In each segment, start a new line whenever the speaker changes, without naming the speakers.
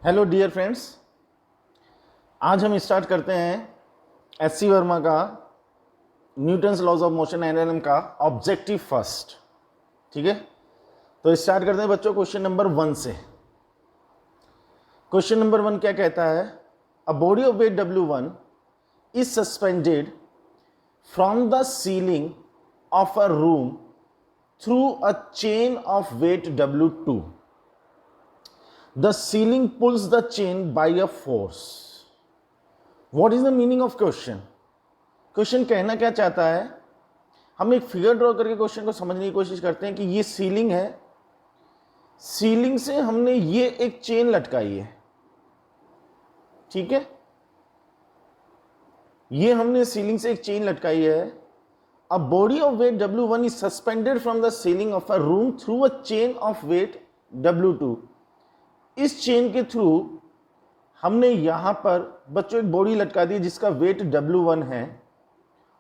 Hello dear friends, आज हम start करते हैं एस सी वर्मा का Newton's laws of motion NLM का ऑब्जेक्टिव फर्स्ट। ठीक है, तो स्टार्ट करते हैं बच्चों क्वेश्चन नंबर 1 से। क्वेश्चन नंबर 1 क्या कहता है? A body of weight W1 is suspended from the ceiling of a room through a chain of weight W2. The ceiling pulls the chain by a force. What is the meaning of question? Question कहना क्या चाहता है? हम एक figure draw करके question को समझने की कोशिश करते हैं कि ये सीलिंग है, सीलिंग से हमने ये एक चेन लटकाई है। ठीक है, ये हमने सीलिंग से एक चेन लटकाई है। A body of weight W1 is suspended from the ceiling of a room through a chain of weight W2. इस चेन के थ्रू हमने यहां पर बच्चों एक बॉडी लटका दी जिसका वेट W1 है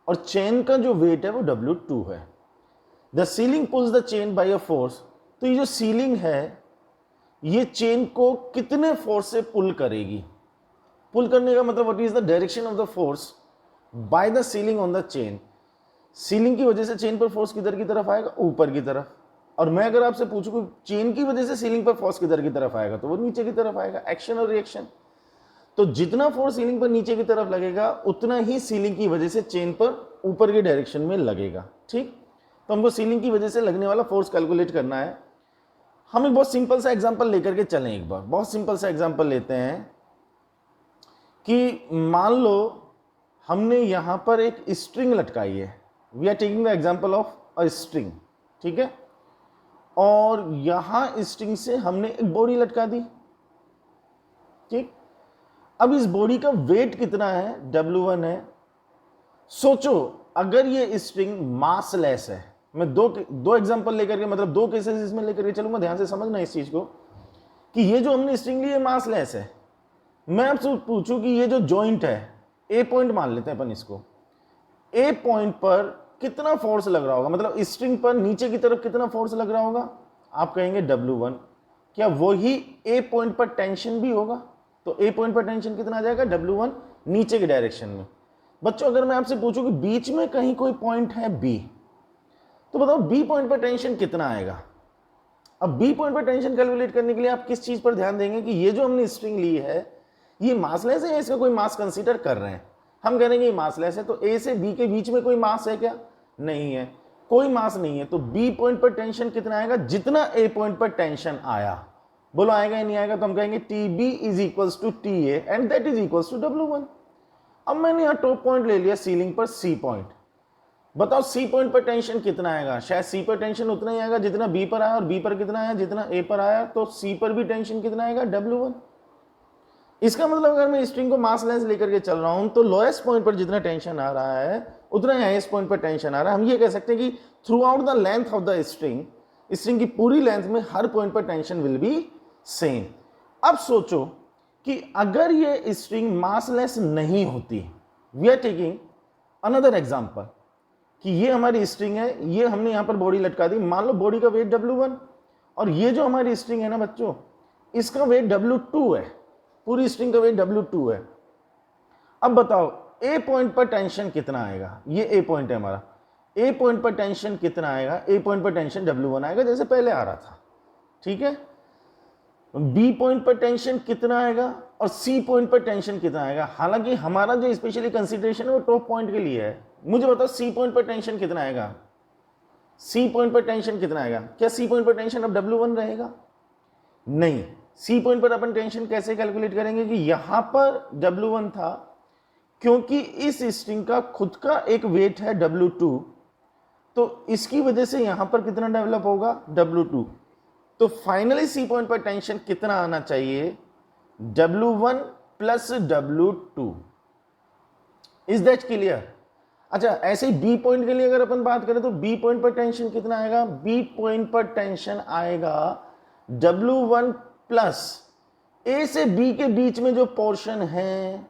और चेन का जो वेट है वो W2 है। The ceiling pulls the chain by a force. तो ये जो सीलिंग है ये चेन को कितने फोर्स से पुल करेगी? पुल करने का मतलब what is the direction of the force by the ceiling on the chain. Ceiling की वजह से चेन पर फोर्स किधर की तरफ आएगा? ऊपर की तरफ। और मैं अगर आपसे पूछूं कि चेन की वजह से सीलिंग पर फोर्स किधर की तरफ आएगा, तो वो नीचे की तरफ आएगा। एक्शन और रिएक्शन। तो जितना फोर्स सीलिंग पर नीचे की तरफ लगेगा उतना ही सीलिंग की वजह से चेन पर ऊपर के डायरेक्शन में लगेगा। ठीक, तो हमको सीलिंग की वजह से लगने वाला फोर्स कैलकुलेट करना है। हम एक बहुत सिंपल सा एग्जांपल लेकर के चलें। एक बार बहुत सिंपल सा एग्जांपल लेते हैं कि मान लो हमने यहां पर एक स्ट्रिंग लटकाई है। We are taking the example of a string. ठीक है, और यहां स्ट्रिंग से हमने एक बॉडी लटका दी। ठीक, अब इस बॉडी का वेट कितना है? W1 है। सोचो अगर ये स्ट्रिंग मासलेस है। मैं दो एग्जांपल लेकर के, मतलब दो केसेस इसमें लेकर के चलूंगा। ध्यान से समझना इस चीज को कि ये जो हमने स्ट्रिंग ली है मासलेस है। मैं आपसे पूछूं कि ये जो जॉइंट है, ए पॉइंट मान लेते हैं अपन इसको, ए पॉइंट पर कितना फोर्स लग रहा होगा? मतलब स्ट्रिंग पर नीचे की तरफ कितना फोर्स लग रहा होगा? आप कहेंगे W1। क्या वही ए पॉइंट पर टेंशन भी होगा? तो ए पॉइंट पर टेंशन कितना आ जाएगा? W1 नीचे की डायरेक्शन में। बच्चों अगर मैं आपसे पूछूं कि बीच में कहीं कोई पॉइंट है B, तो बताओ बी पॉइंट पर टेंशन कितना आएगा? अब बी पॉइंट पर टेंशन कैलकुलेट करने के लिए आप किस चीज पर ध्यान देंगे कि ये जो हमने स्ट्रिंग ली है ये मासलेस है या इसका कोई मास कंसीडर कर रहे हैं? हम कहेंगे ये मासलेस है। तो ए से बी के बीच में कोई मास है क्या? नहीं है, कोई मास नहीं है। तो बी पॉइंट पर टेंशन कितना आएगा? जितना ए पॉइंट पर टेंशन आया। बोलो आएगा या नहीं आएगा? तो हम कहेंगे TB is equals to TA and that is equals to W1। अब मैंने यहां टॉप पॉइंट ले लिया सीलिंग पर C पॉइंट। बताओ C पॉइंट पर टेंशन कितना आएगा? शायद C पर टेंशन उतना ही आएगा जितना B पर आया, और B पर कितना आया जितना A पर आया। तो C पर भी टेंशन कितना आएगा? W1। इसका मतलब अगर मैं स्ट्रिंग को मासलेस लेकर के चल रहा हूं तो लोएस्ट पॉइंट पर जितना टेंशन आ रहा है उतना ही हाईएस्ट पॉइंट पर टेंशन आ रहा है। हम ये कह सकते हैं कि throughout the length of the string की पूरी लेंथ में हर पॉइंट पर टेंशन विल बी सेम। अब सोचो कि अगर ये स्ट्रिंग मासलेस नहीं होती, we are taking another example कि ये हमारी स्ट्रिंग है, ये हमने यहां पर बॉडी लटका दी। मान लो बॉडी का वेट W1 और ये जो हमारी स्ट्रिंग है ना बच्चों, इसका वेट W2 है। पूरी स्ट्रिंग का वेट W2 है। अब बताओ ए पॉइंट पर टेंशन कितना आएगा? ये ए पॉइंट है हमारा। ए पॉइंट पर टेंशन कितना आएगा? ए पॉइंट पर टेंशन W1 आएगा जैसे पहले आ रहा था। ठीक है, बी पॉइंट पर टेंशन कितना आएगा और सी पॉइंट पर टेंशन कितना आएगा? हालांकि हमारा जो स्पेशली कंसीडरेशन है वो टॉप पॉइंट के लिए है। मुझे बताओ सी पॉइंट पर टेंशन कितना आएगा? सी पॉइंट पर टेंशन कितना आएगा? क्या सी पॉइंट पर टेंशन अब W1 रहेगा? नहीं। सी पॉइंट पर अपन टेंशन कैसे कैलकुलेट करेंगे कि यहां पर W1 था, क्योंकि इस स्ट्रिंग का खुद का एक वेट है W2, तो इसकी वजह से यहां पर कितना डेवलप होगा? W2। तो फाइनली सी पॉइंट पर टेंशन कितना आना चाहिए? W1 plus W2। Is that clear? अच्छा, ऐसे ही बी पॉइंट के लिए अगर अपन बात करें तो बी पॉइंट पर टेंशन कितना आएगा? बी पॉइंट पर टेंशन आएगा W1 प्लस ए से बी के बीच में जो पोर्शन है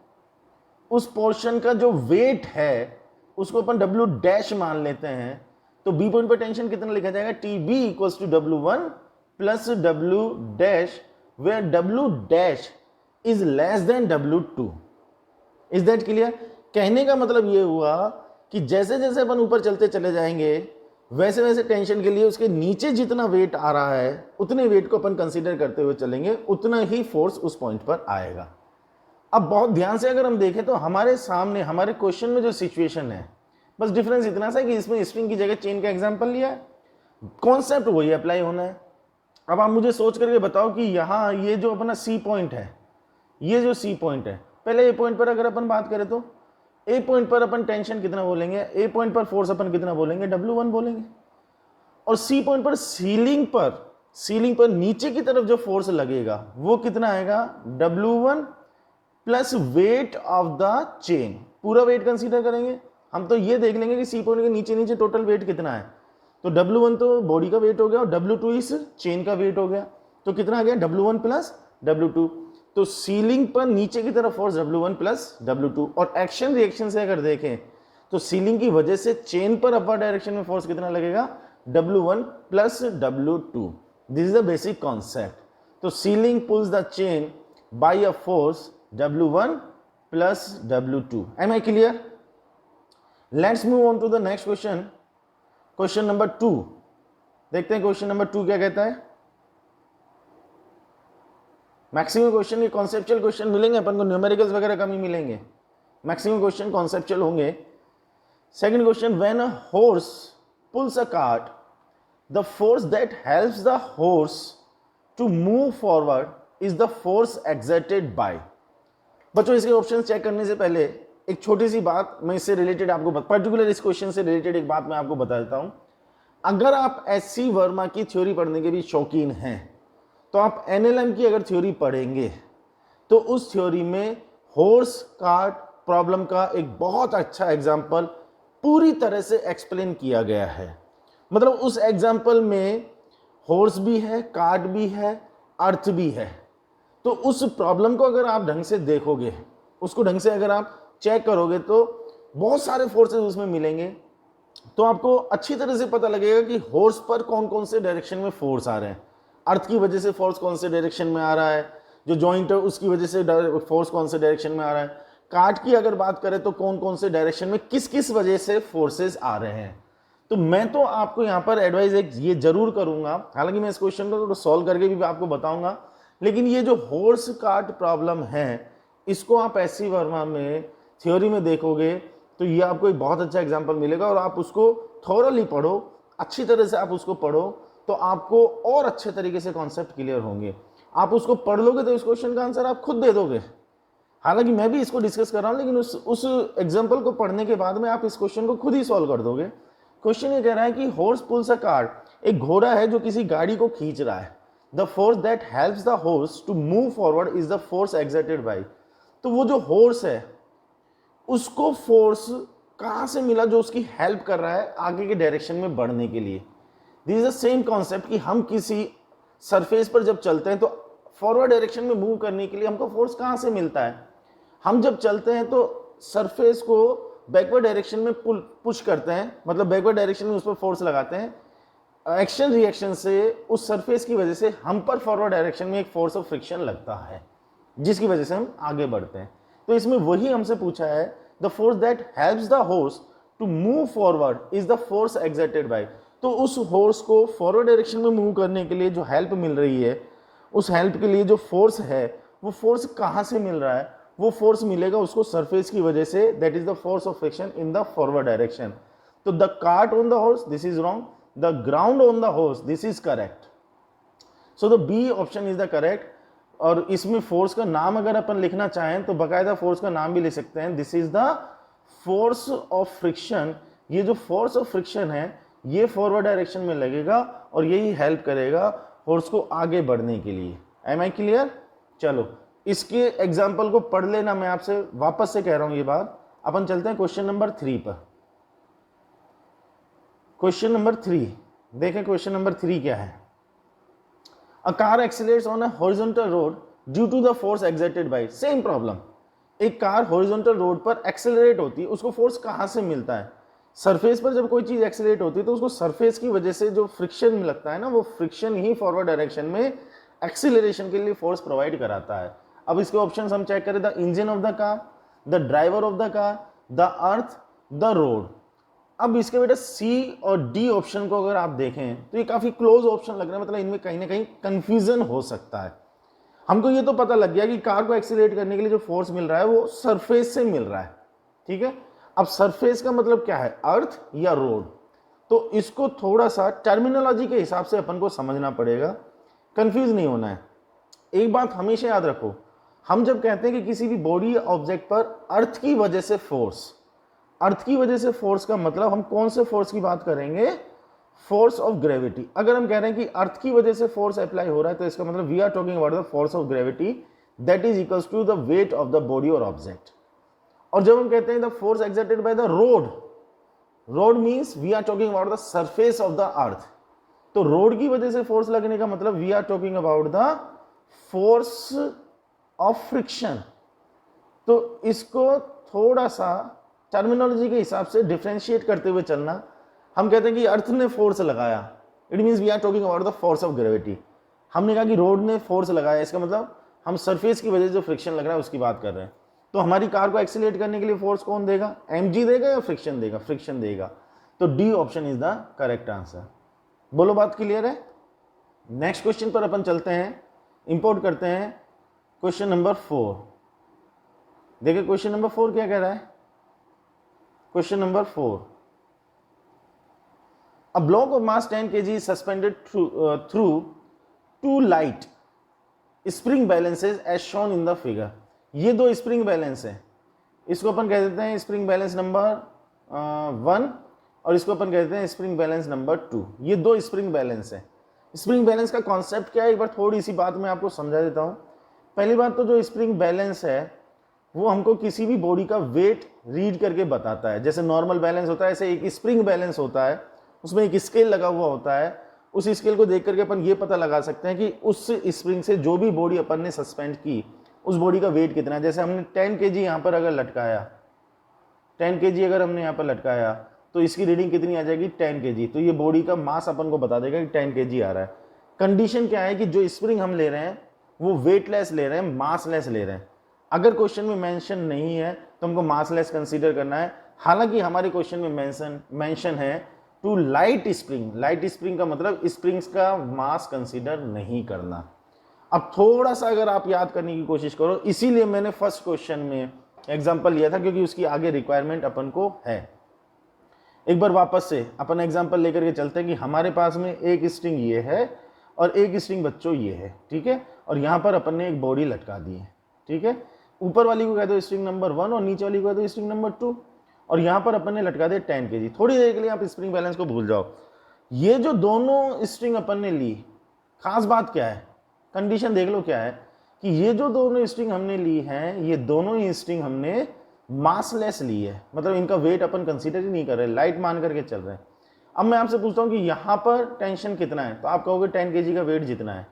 उस पोर्शन का जो वेट है उसको अपन W डैश मान लेते हैं। तो बी पॉइंट पर टेंशन कितना लिखा जाएगा? TB equals to W1 plus W dash, where W dash is less than W2। Is that clear? कहने का मतलब ये हुआ कि जैसे जैसे अपन ऊपर चलते चले जाएंगे वैसे वैसे टेंशन के लिए उसके नीचे जितना वेट आ रहा है उतने वेट को अपन कंसीडर करते हुए चलेंगे, उतना ही फोर्स उस पॉइंट पर आएगा। अब बहुत ध्यान से अगर हम देखें तो हमारे सामने हमारे क्वेश्चन में जो सिचुएशन है, बस डिफरेंस इतना सा है कि इसमें स्ट्रिंग की जगह चेन का एग्जांपल लिया है, कॉन्सेप्ट वही अप्लाई होना है। अब आप मुझे सोच करके बताओ कि यहाँ ये जो अपना सी पॉइंट है, ये जो सी पॉइंट है, पहले ए पॉइंट पर अगर अपन बात करें तो ए पॉइंट पर अपन टेंशन कितना बोलेंगे, ए पॉइंट पर फोर्स अपन कितना बोलेंगे, W1 बोलेंगे। और सी पॉइंट पर सीलिंग पर नीचे की तरफ जो फोर्स लगेगा वो कितना आएगा, W1 plus wait of the chain. पूरा वेट कंसीडर करेंगे हम, तो ये देख लेंगे कि सी पॉइंट के नीचे नीचे टोटल वेट कितना है। तो W1 तो बॉडी का वेट हो गया और W2 इस चेन का वेट हो गया, तो कितना आ गया, W1 प्लस W2। तो सीलिंग पर नीचे की तरफ फोर्स W1 प्लस W2। और एक्शन रिएक्शन से अगर देखें तो सीलिंग की वजह से चेन पर अपर डायरेक्शन में फोर्स कितना लगेगा, W1 plus W2। This is the basic concept. तो ceiling pulls the chain by a force W1 plus W2। Am I clear? Let's move on to the next question, question number 2। देखते हैं question number 2 क्या कहता है। Maximum question ये conceptual question मिलेंगे अपन को, न्यूमेरिकल्स वगैरह कम ही मिलेंगे, मैक्सिमम क्वेश्चन कॉन्सेप्चुअल होंगे। Second question, when a horse pulls a cart the force that helps the horse to move forward is the force exerted by. बच्चों इसके ऑप्शन चेक करने से पहले एक छोटी सी बात मैं इससे रिलेटेड आपको पर्टिकुलर इस क्वेश्चन से रिलेटेड एक बात मैं आपको बता देता हूं। अगर आप एस.सी. वर्मा की थ्योरी पढ़ने के भी शौकीन हैं तो आप NLM की अगर थ्योरी पढ़ेंगे तो उस थ्योरी में हॉर्स कार्ट प्रॉब्लम का एक बहुत अच्छा एग्जाम्पल पूरी तरह से एक्सप्लेन किया गया है। मतलब उस एग्जाम्पल में हॉर्स भी है, कार्ट भी है, अर्थ भी है। तो उस प्रॉब्लम को अगर आप ढंग से देखोगे, उसको ढंग से अगर आप चेक करोगे तो बहुत सारे फोर्सेस उसमें मिलेंगे। तो आपको अच्छी तरह से पता लगेगा कि हॉर्स पर कौन कौन से डायरेक्शन में फोर्स आ रहे हैं, अर्थ की वजह से फोर्स कौन से डायरेक्शन में आ रहा है, जो जॉइंट है उसकी वजह से फोर्स कौन से डायरेक्शन में आ रहा है, कार्ट की अगर बात करें तो कौन कौन से डायरेक्शन में किस किस वजह से फोर्सेस आ रहे हैं। तो मैं तो आपको यहाँ पर एडवाइस एक ये जरूर करूंगा, हालांकि मैं इस क्वेश्चन को सॉल्व करके भी आपको बताऊंगा, लेकिन ये जो हॉर्स कार्ट प्रॉब्लम है इसको आप एस.सी. वर्मा में थ्योरी में देखोगे तो ये आपको एक बहुत अच्छा एग्जाम्पल मिलेगा। और आप उसको थोरली पढ़ो, अच्छी तरह से आप उसको पढ़ो तो आपको और अच्छे तरीके से कॉन्सेप्ट क्लियर होंगे। आप उसको पढ़ लोगे तो इस क्वेश्चन का आंसर आप खुद दे दोगे। हालांकि मैं भी इसको डिस्कस कर रहा हूं, लेकिन उस एग्जांपल को पढ़ने के बाद में आप इस क्वेश्चन को खुद ही सॉल्व कर दोगे। क्वेश्चन ये कह रहा है कि हॉर्स पुल्स अ कार्ट, एक घोड़ा है जो किसी गाड़ी को खींच रहा है। The force that helps the horse to move forward is the force exerted by. तो वो जो हॉर्स है उसको फोर्स कहां से मिला जो उसकी हेल्प कर रहा है आगे के डायरेक्शन में बढ़ने के लिए। This is the same concept कि हम किसी सरफेस पर जब चलते हैं तो फॉरवर्ड डायरेक्शन में मूव करने के लिए हमको फोर्स कहां से मिलता है। हम जब चलते हैं तो सरफेस को बैकवर्ड डायरेक्शन में पुश करते हैं, मतलब बैकवर्ड डायरेक्शन में उस पर फोर्स लगाते हैं। एक्शन रिएक्शन से उस सरफेस की वजह से हम पर फॉरवर्ड डायरेक्शन में एक फोर्स ऑफ फ्रिक्शन लगता है जिसकी वजह से हम आगे बढ़ते हैं। तो इसमें वही हमसे पूछा है, the force that helps the horse to move forward is the force exerted by. तो उस हॉर्स को फॉरवर्ड डायरेक्शन में मूव करने के लिए जो हेल्प मिल रही है, उस हेल्प के लिए जो फोर्स है वो फोर्स कहाँ से मिल रहा है, वो फोर्स मिलेगा उसको सरफेस की वजह से, that is the force of friction in the forward direction. तो the cart on the horse, this is wrong, the ground on the horse, this is correct. So the B option is the correct. और इसमें force का नाम अगर अपन लिखना चाहें तो बाकायदा फोर्स का नाम भी लिख सकते हैं, this is the force of friction. ये जो फोर्स ऑफ फ्रिक्शन है ये फॉरवर्ड डायरेक्शन में लगेगा और यही हेल्प करेगा हॉर्स को आगे बढ़ने के लिए। Am I clear? चलो इसके एग्जाम्पल को पढ़ लेना, मैं आपसे वापस से कह रहा हूं ये बात। अपन चलते हैं क्वेश्चन नंबर 3 पर। क्वेश्चन नंबर 3 देखें, क्वेश्चन नंबर 3 क्या है। A car accelerates on a horizontal road due to the force exerted by. Same problem, एक कार हॉरिजॉन्टल रोड पर एक्सेलरेट होती है, उसको फोर्स कहां से मिलता है। सरफेस पर जब कोई चीज एक्सेलरेट होती है तो उसको सरफेस की वजह से जो फ्रिक्शन लगता है ना, वो फ्रिक्शन ही फॉरवर्ड डायरेक्शन में एक्सीलरेशन के लिए फोर्स प्रोवाइड कराता है। अब इसके ऑप्शंस हम चेक करें, the engine of the car, the driver of the car, the earth, the road. अब इसके बेटा सी और डी ऑप्शन को अगर आप देखें तो ये काफी क्लोज ऑप्शन लग रहा है, मतलब इनमें कहीं ना कहीं कंफ्यूजन हो सकता है। हमको ये तो पता लग गया कि कार को एक्सीलरेट करने के लिए जो फोर्स मिल रहा है वो सरफेस से मिल रहा है, ठीक है। अब सरफेस का मतलब क्या है, अर्थ या रोड। तो इसको थोड़ा सा टर्मिनोलॉजी के हिसाब से अपन को समझना पड़ेगा, कंफ्यूज नहीं होना है। एक बात हमेशा याद रखो, हम जब कहते हैं कि किसी भी बॉडी या ऑब्जेक्ट पर अर्थ की वजह से फोर्स, अर्थ की वजह से फोर्स का मतलब हम कौन से फोर्स की बात करेंगे, फोर्स ऑफ ग्रेविटी। अगर हम कह रहे हैं कि अर्थ की वजह से फोर्स अप्लाई हो रहा है तो इसका मतलब we are talking about the force of gravity that is equals to the weight of the body और ऑब्जेक्ट। और जब हम कहते हैं the force exerted by the road, road means we are talking about the surface of the earth. तो road की वजह से फोर्स लगने का मतलब we are talking about the force of friction. तो इसको थोड़ा सा टर्मिनोलॉजी के हिसाब से डिफरेंशिएट करते हुए चलना। हम कहते हैं कि अर्थ ने फोर्स लगाया, it means we are talking about the force of gravity. हमने कहा कि रोड ने फोर्स लगाया, इसका मतलब हम सरफेस की वजह से जो फ्रिक्शन लग रहा है उसकी बात कर रहे हैं। तो हमारी कार को एक्सीलरेट करने के लिए फोर्स कौन देगा, mg देगा या फ्रिक्शन देगा, फ्रिक्शन देगा। तो D option is the correct answer. बोलो बात क्लियर है। नेक्स्ट क्वेश्चन पर अपन चलते हैं, इंपोर्ट करते हैं क्वेश्चन नंबर 4। देखिए क्वेश्चन नंबर 4 क्या कह रहा है। Question number 4, a block of mass 10 kg is suspended through two light spring balances as shown in the figure। ये दो स्प्रिंग बैलेंस है, इसको अपन कह देते हैं स्प्रिंग बैलेंस नंबर 1 और इसको अपन कहते हैं स्प्रिंग बैलेंस नंबर 2। ये दो स्प्रिंग बैलेंस है। स्प्रिंग बैलेंस का कॉन्सेप्ट क्या है, एक बार थोड़ी सी बात मैं आपको समझा देता हूँ। पहली बात तो जो स्प्रिंग बैलेंस है वो हमको किसी भी बॉडी का वेट रीड करके बताता है। जैसे नॉर्मल बैलेंस होता है ऐसे एक स्प्रिंग बैलेंस होता है, उसमें एक स्केल लगा हुआ होता है। उस स्केल को देख करके अपन ये पता लगा सकते हैं कि उस स्प्रिंग से जो भी बॉडी अपन ने सस्पेंड की उस बॉडी का वेट कितना है। जैसे हमने 10 kg यहाँ पर अगर लटकाया, 10 kg अगर हमने यहाँ पर लटकाया तो इसकी रीडिंग कितनी आ जाएगी, 10 kg। तो ये बॉडी का मास अपन को बता देगा कि 10 kg आ रहा है। कंडीशन क्या है कि जो स्प्रिंग हम ले रहे हैं वो वेटलेस ले रहे हैं, मासलेस ले रहे हैं। अगर क्वेश्चन में मेंशन नहीं है तो हमको मासलेस कंसीडर करना है। हालांकि हमारे क्वेश्चन में मेंशन है two light spring. Light spring का मतलब स्प्रिंग्स का मास कंसीडर नहीं करना। अब थोड़ा सा अगर आप याद करने की कोशिश करो, इसीलिए मैंने फर्स्ट क्वेश्चन में एग्जांपल लिया था क्योंकि उसकी आगे रिक्वायरमेंट अपन को है। एक बार वापस से अपन एग्जांपल लेकर के चलते हैं कि हमारे पास में एक स्ट्रिंग ये है और एक स्ट्रिंग बच्चों ये है, ठीक है। और यहाँ पर अपन ने एक बॉडी लटका दी है, ठीक है। ऊपर वाली को कह दो स्ट्रिंग नंबर 1 और नीचे वाली को कह दो स्ट्रिंग नंबर 2 और यहाँ पर अपन ने लटका दिया 10 kg। थोड़ी देर के लिए आप स्प्रिंग बैलेंस को भूल जाओ। ये जो दोनों स्ट्रिंग अपन ने ली, खास बात क्या है, कंडीशन देख लो क्या है कि ये जो दोनों स्ट्रिंग हमने ली हैं ये दोनों ही स्ट्रिंग हमने मासलेस ली है, मतलब इनका वेट अपन कंसीडर ही नहीं कर रहे, लाइट मान करके चल रहे हैं। अब मैं आपसे पूछता हूँ कि यहाँ पर टेंशन कितना है, तो आप कहोगे 10 kg का वेट जितना है,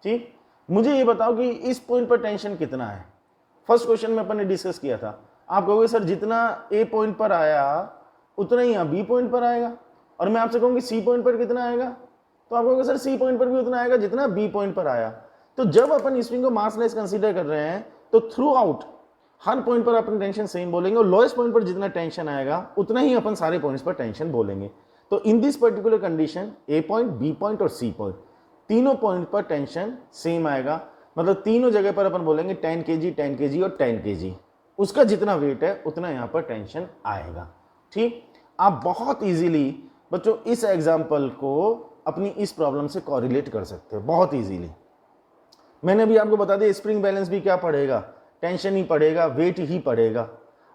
ठीक। मुझे ये बताओ कि इस पॉइंट पर टेंशन कितना है। फर्स्ट क्वेश्चन में अपन ने डिस्कस किया था, आप कहोगे सर जितना ए पॉइंट पर आया उतना ही यहाँ बी पॉइंट पर आएगा। और मैं आपसे कहूँगी सी पॉइंट पर कितना आएगा, तो आप कहोगे सर सी पॉइंट पर भी उतना आएगा जितना बी पॉइंट पर आया। तो जब अपन स्प्रिंग को मासलेस कंसीडर कर रहे हैं तो थ्रू आउट हर पॉइंट पर अपन टेंशन सेम बोलेंगे और लोएस्ट पॉइंट पर जितना टेंशन आएगा उतना ही अपन सारे पॉइंट्स पर टेंशन बोलेंगे। तो in this particular condition A point, B point और सी पॉइंट तीनों पॉइंट पर टेंशन सेम आएगा, मतलब तीनों जगह पर अपन बोलेंगे 10 kg, 10 kg और 10 kg। उसका जितना वेट है उतना यहाँ पर टेंशन आएगा, ठीक। आप बहुत इजीली बच्चों इस एग्जाम्पल को अपनी इस प्रॉब्लम से कोरिलेट कर सकते हो, बहुत इजीली। मैंने अभी आपको बता दिया स्प्रिंग बैलेंस भी क्या पड़ेगा, टेंशन ही पड़ेगा, वेट ही पड़ेगा।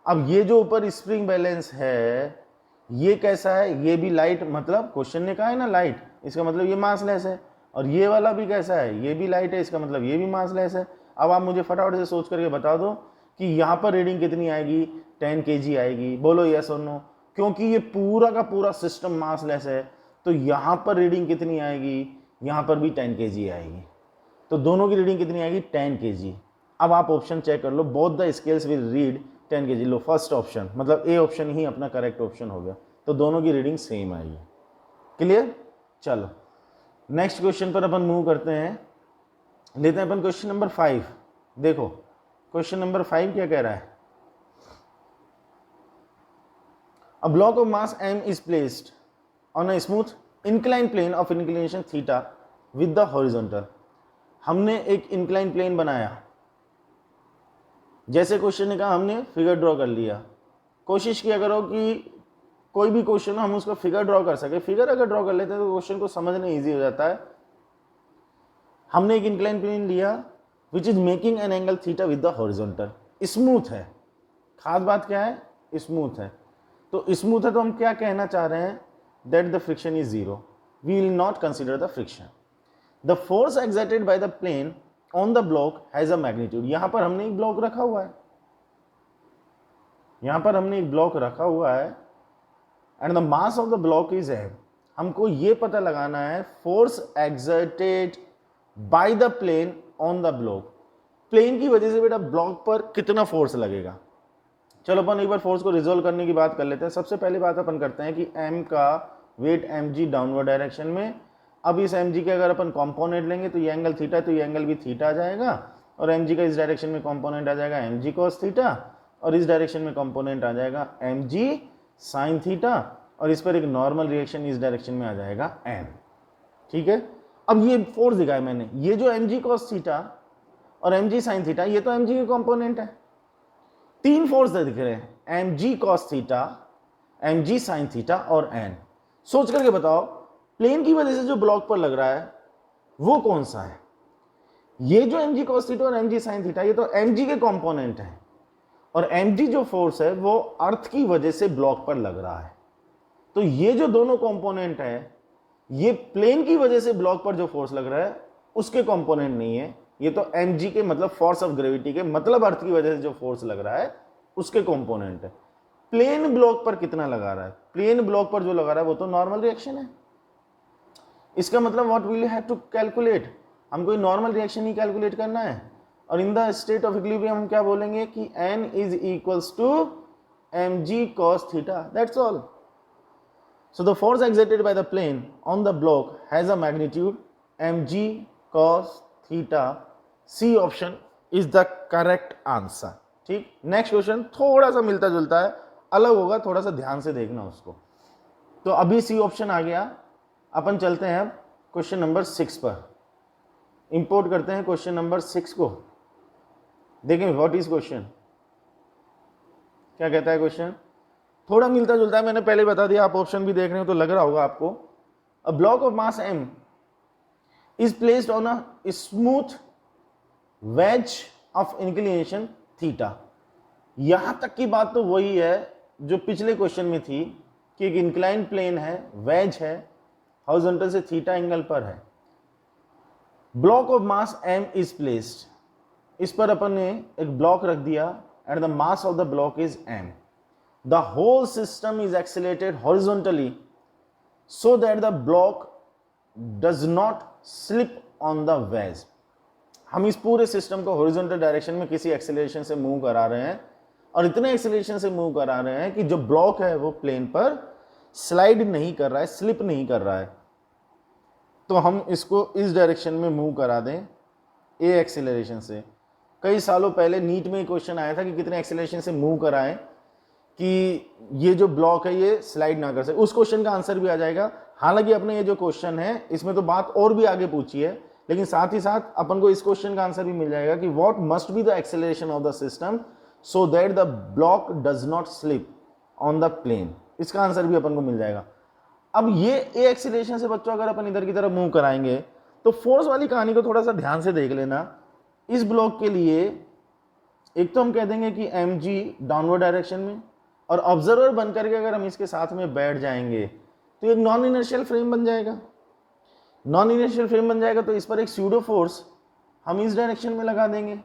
अब ये जो ऊपर स्प्रिंग बैलेंस है ये कैसा है, ये भी लाइट, मतलब क्वेश्चन ने कहा है ना लाइट, इसका मतलब ये मासलेस है। और ये वाला भी कैसा है, ये भी लाइट है, इसका मतलब ये भी मासलेस है। अब आप मुझे फटाफट से सोच करके बता दो कि यहाँ पर रीडिंग कितनी आएगी, 10 kg आएगी। बोलो यस और नो, क्योंकि ये पूरा का पूरा सिस्टम मासलेस है तो यहाँ पर रीडिंग कितनी आएगी, यहाँ पर भी 10 kg आएगी। तो दोनों की रीडिंग कितनी आएगी, 10 kg। अब आप ऑप्शन चेक कर लो, both the scales will read 10 kg। लो फर्स्ट ऑप्शन, मतलब ए ऑप्शन ही अपना करेक्ट ऑप्शन हो गया, तो दोनों की रीडिंग सेम आएगी। क्लियर। चलो नेक्स्ट क्वेश्चन पर अपन मूव करते हैं, लेते हैं अपन क्वेश्चन नंबर 5। देखो क्वेश्चन नंबर 5 क्या कह रहा है, a block of mass m is placed on a smooth incline plane of inclination theta with the horizontal. हमने एक इंक्लाइन प्लेन बनाया, जैसे क्वेश्चन ने कहा हमने फिगर ड्रॉ कर लिया। कोशिश किया करो कि कोई भी क्वेश्चन हो हम उसको फिगर ड्रॉ कर सके। फिगर अगर ड्रॉ कर लेते हैं तो क्वेश्चन को समझना इजी हो जाता है। हमने एक इंक्लाइन प्लेन लिया which is making an angle theta with the horizontal, smooth है। खास बात क्या है, स्मूथ है। तो स्मूथ है तो हम क्या कहना चाह रहे हैं, that the friction is zero, we will not consider the friction. The force exerted by the plane on the block has a magnitude. यहां पर हमने एक ब्लॉक रखा हुआ है, यहां पर हमने एक ब्लॉक रखा हुआ है and the mass of the block is m। हमको ये पता लगाना है force exerted by the plane on the block, plane की वजह से बेटा ब्लॉक पर कितना फोर्स लगेगा। चलो अपन एक बार फोर्स को रिजोल्व करने की बात कर लेते हैं। सबसे पहली बात अपन करते हैं कि m का वेट mg डाउनवर्ड डायरेक्शन में। अब इस mg के अगर अपन कंपोनेंट लेंगे तो ये एंगल थीटा, तो ये एंगल भी थीटा आ जाएगा, और mg का इस डायरेक्शन में कंपोनेंट आ जाएगा mg cos थीटा, और इस डायरेक्शन में कंपोनेंट आ जाएगा mg sin थीटा, और इस पर एक नॉर्मल रिएक्शन इस डायरेक्शन में आ जाएगा n। ठीक है, अब ये फोर्स दिखाया मैंने, ये जो mg cos थीटा और mg sin थीटा ये तो mg के कंपोनेंट है। तीन फोर्स दिख रहे हैं, mg cos theta, mg sin theta और n। सोच करके बताओ प्लेन की वजह से जो ब्लॉक पर लग रहा है वो कौन सा है। ये जो mg cos थीटा और mg sin थीटा ये तो mg के कंपोनेंट है, और mg जो फोर्स है वो अर्थ की वजह से ब्लॉक पर लग रहा है। तो ये जो दोनों कंपोनेंट है ये प्लेन की वजह से ब्लॉक पर जो फोर्स लग रहा है उसके कंपोनेंट नहीं है, ये तो mg के मतलब फोर्स ऑफ ग्रेविटी के मतलब अर्थ की वजह से जो फोर्स लग रहा है उसके कंपोनेंट है। प्लेन ब्लॉक पर कितना लगा रहा है, प्लेन ब्लॉक पर जो लगा रहा है वो तो नॉर्मल रिएक्शन है। इसका मतलब what will you have to calculate, हमको नॉर्मल रिएक्शन ही कैलकुलेट करना है। और in the state of equilibrium हम क्या बोलेंगे कि n is equals to mg cos theta, that's all. So the force exerted by the plane on the block has a magnitude mg cos theta। C option is the correct answer। ठीक, next question थोड़ा सा मिलता जुलता है, अलग होगा, थोड़ा सा ध्यान से देखना उसको। तो अभी C ऑप्शन आ गया, अपन चलते हैं क्वेश्चन नंबर 6 पर। इंपोर्ट करते हैं क्वेश्चन नंबर 6 को, देखें व्हाट इज क्वेश्चन, क्या कहता है क्वेश्चन। थोड़ा मिलता जुलता है, मैंने पहले बता दिया, आप ऑप्शन भी देख रहे हो तो लग रहा होगा आपको। अ block of mass m is placed on a smooth ways of inclination theta. यहां तक की बात तो वही है जो पिछले क्वेश्चन में थी कि एक इंक्लाइन प्लेन है, वेज है, हॉरिजॉन्टल से थीटा एंगल पर है। Block of mass m is placed, इस पर अपन ने एक ब्लॉक रख दिया and the mass of the block is m। The whole system is accelerated horizontally so that the block does not slip on the wedge। हम इस पूरे system को हॉरिजॉन्टल डायरेक्शन में किसी एक्सेलरेशन से मूव करा रहे हैं, और इतने एक्सेलरेशन से मूव करा रहे हैं कि जो ब्लॉक है वो प्लेन पर स्लाइड नहीं कर रहा है, स्लिप नहीं कर रहा है। तो हम इसको इस डायरेक्शन में मूव करा दें ए एक्सेलरेशन से। कई सालों पहले नीट में क्वेश्चन आया था कि कितने एक्सेलरेशन से मूव कराएं कि ये जो ब्लॉक है ये स्लाइड ना कर सके, उस क्वेश्चन का आंसर भी आ जाएगा। हालांकि अपने ये जो क्वेश्चन है इसमें तो बात और भी आगे पूछी है, लेकिन साथ ही साथ अपन को इस क्वेश्चन का आंसर भी मिल जाएगा कि what must be the acceleration of the system so that the block does not slip on the plane. इसका आंसर भी अपन को मिल जाएगा। अब ये ए एक्सेलरेशन से बच्चों अगर अपन इधर की तरफ मूव कराएंगे तो फोर्स वाली कहानी को थोड़ा सा ध्यान से देख लेना। इस ब्लॉक के लिए एक तो हम कह देंगे कि mg डाउनवर्ड डायरेक्शन में, और ऑब्जर्वर बनकर के अगर हम इसके साथ में बैठ जाएंगे तो एक नॉन इनर्शियल फ्रेम बन जाएगा। नॉन इनर्शियल फ्रेम बन जाएगा तो इस पर एक स्यूडो फोर्स हम इस डायरेक्शन में लगा देंगे।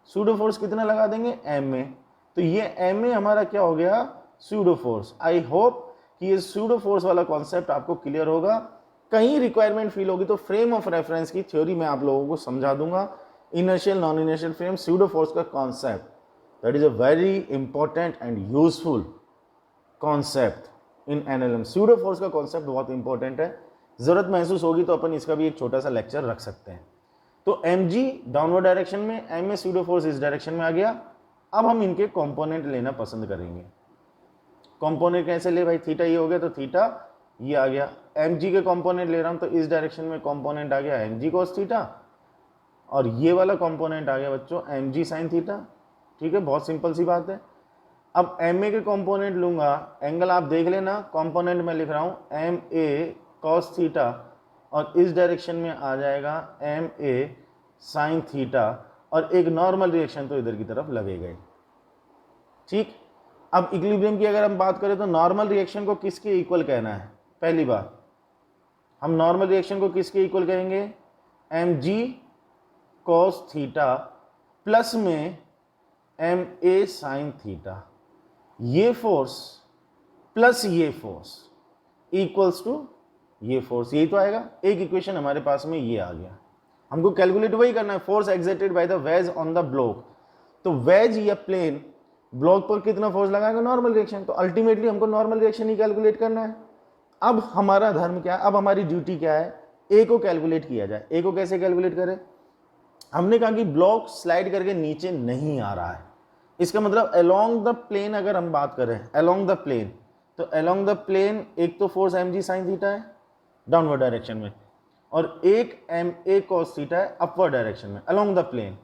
स्यूडो फोर्स कितना लगा देंगे, m में। तो ये m में हमारा क्या हो गया, स्यूडो फोर्स। आई होप कि ये स्यूडो फोर्स वाला कॉन्सेप्ट आपको क्लियर होगा। कहीं रिक्वायरमेंट फील होगी तो फ्रेम ऑफ रेफरेंस की थ्योरी मैं आप लोगों को समझा दूंगा। Inertial, non inertial frame, pseudo force का concept, that is a very important and useful concept in NLM. Pseudo force का कॉन्सेप्ट बहुत इंपॉर्टेंट है, जरूरत महसूस होगी तो अपन इसका भी एक छोटा सा लेक्चर रख सकते हैं। तो mg डाउनवर्ड डायरेक्शन में, m में स्यूडो फोर्स इस डायरेक्शन में आ गया। अब हम इनके कंपोनेंट लेना पसंद करेंगे। कंपोनेंट कैसे ले भाई, थीटा ये हो गया तो थीटा ये आ गया, mg के कंपोनेंट ले रहा हूं तो इस डायरेक्शन में कंपोनेंट आ गया mg cos थीटा, और ये वाला कंपोनेंट आ गया बच्चों mg sin थीटा। ठीक है, बहुत सिंपल सी बात है। अब ma के कंपोनेंट लूंगा, एंगल आप देख लेना, कंपोनेंट में लिख रहा हूं ma cos थीटा, और इस डायरेक्शन में आ जाएगा ma sin थीटा, और एक नॉर्मल रिएक्शन तो इधर की तरफ लगेगा ही। ठीक, अब इक्विलिब्रियम की अगर हम बात करें तो नॉर्मल रिएक्शन को किसके इक्वल कहना है? पहली बात, हम नॉर्मल रिएक्शन को किसके इक्वल कहेंगे? mg cos थीटा प्लस में ma sin थीटा, ये फोर्स प्लस ये फोर्स इक्वल्स टू ये फोर्स, यही तो आएगा। एक इक्वेशन हमारे पास में ये आ गया। हमको कैलकुलेट वही करना है, force exerted by the ways on the block. तो वेज या प्लेन ब्लॉक पर कितना फोर्स लगाएगा? Normal reaction. तो अल्टीमेटली हमको नॉर्मल रिएक्शन ही कैलकुलेट करना है। अब हमारा धर्म क्या है, अब हमारी ड्यूटी क्या है? ए को कैलकुलेट किया जाए। ए को कैसे कैलकुलेट करें? हमने कहा कि ब्लॉक स्लाइड करके नीचे नहीं आ रहा है, इसका मतलब अलोंग द प्लेन अगर हम बात करें, अलोंग द प्लेन, तो अलोंग द प्लेन एक तो फोर्स mg sin थीटा है डाउनवर्ड डायरेक्शन में, और एक ma cos थीटा है अपवर्ड डायरेक्शन में अलोंग द प्लेन।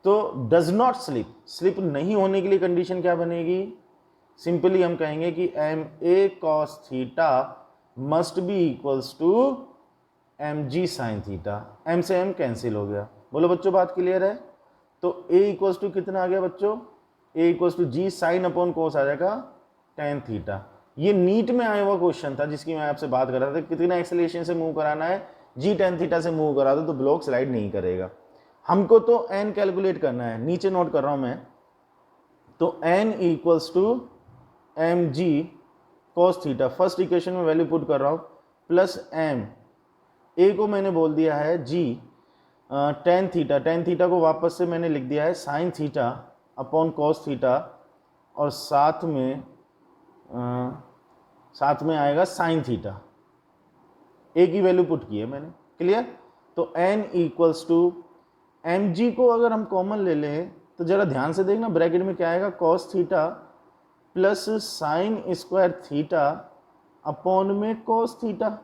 तो डज नॉट स्लिप, स्लिप नहीं होने के लिए कंडीशन क्या बनेगी? सिंपली हम कहेंगे कि ma cos theta must be equals to mg sin theta. m से m कैंसिल हो गया। बोलो बच्चों बात क्लियर है? तो a इक्वल्स टू कितना आ गया बच्चों? a equals to g sine upon cos आ जाएगा tan थीटा। ये नीट में आया हुआ क्वेश्चन था जिसकी मैं आपसे बात कर रहा था, कितना एक्सेलरेशन से मूव कराना है, g tan थीटा से मूव करा दो तो ब्लॉक स्लाइड नहीं करेगा। हमको तो n कैलकुलेट करना है, नीचे नोट कर रहा हूं मैं। तो n equals to mg cos theta, first equation में वैल्यू पुट कर रहा हूं, प्लस m, a को मैंने बोल दिया है g tan theta, tan theta को वापस से मैंने लिख दिया है sin theta upon cos theta, और साथ में आएगा sin थीटा। a की वैल्यू पुट की है मैंने, क्लियर? तो n इक्वल्स टू mg को अगर हम कॉमन ले लें तो जरा ध्यान से देखना, ब्रैकेट में क्या आएगा? cos theta plus sine square theta upon में cos theta,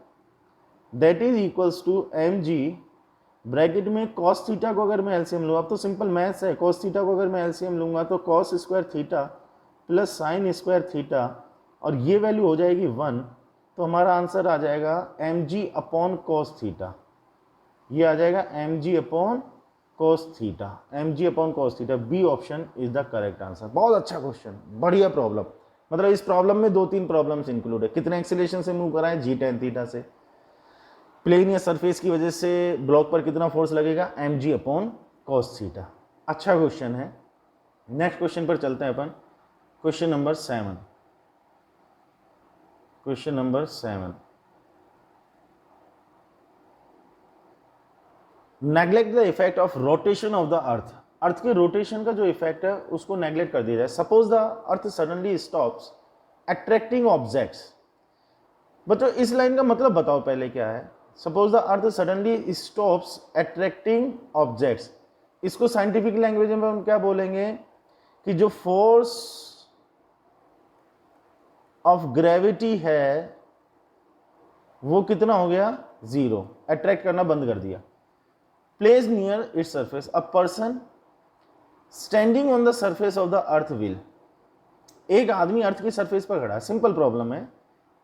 that is equals to mg, bracket में cos थीटा को अगर मैं एलसीएम लूँ, अब तो सिंपल मैथ्स है, cos थीटा को अगर मैं एलसीएम लूँगा तो cos square theta plus sine square theta, और ये वैल्यू हो जाएगी 1, तो हमारा आंसर आ जाएगा mg अपॉन cos थीटा। ये आ जाएगा mg upon cos theta, mg upon cos theta. B option is the correct answer. बहुत अच्छा क्वेश्चन, बढ़िया प्रॉब्लम। मतलब इस प्रॉब्लम में 2-3 प्रॉब्लम्स इंक्लूड है। कितने एक्सीलरेशन से मूव कराएं? g tan थीटा से। प्लेन या सरफेस की वजह से ब्लॉक पर कितना फोर्स लगेगा? mg upon cos theta. अच्छा क्वेश्चन है। नेक्स्ट क्वेश्चन पर चलते हैं अपन। Question number 7। Question number 7, neglect the effect of rotation of the earth. Earth के रोटेशन का जो इफेक्ट है उसको नेग्लेक्ट कर दिया जाए। Suppose the earth suddenly stops attracting objects. बच्चों इस लाइन का मतलब बताओ पहले क्या है? Suppose the earth suddenly stops attracting objects, इसको साइंटिफिक लैंग्वेज में हम क्या बोलेंगे कि जो फोर्स ऑफ ग्रेविटी है वो कितना हो गया? 0, अट्रैक्ट करना बंद कर दिया। Place near its surface, a person standing on the surface of the earth will. एक आदमी अर्थ की सरफेस पर खड़ा है, सिंपल प्रॉब्लम है,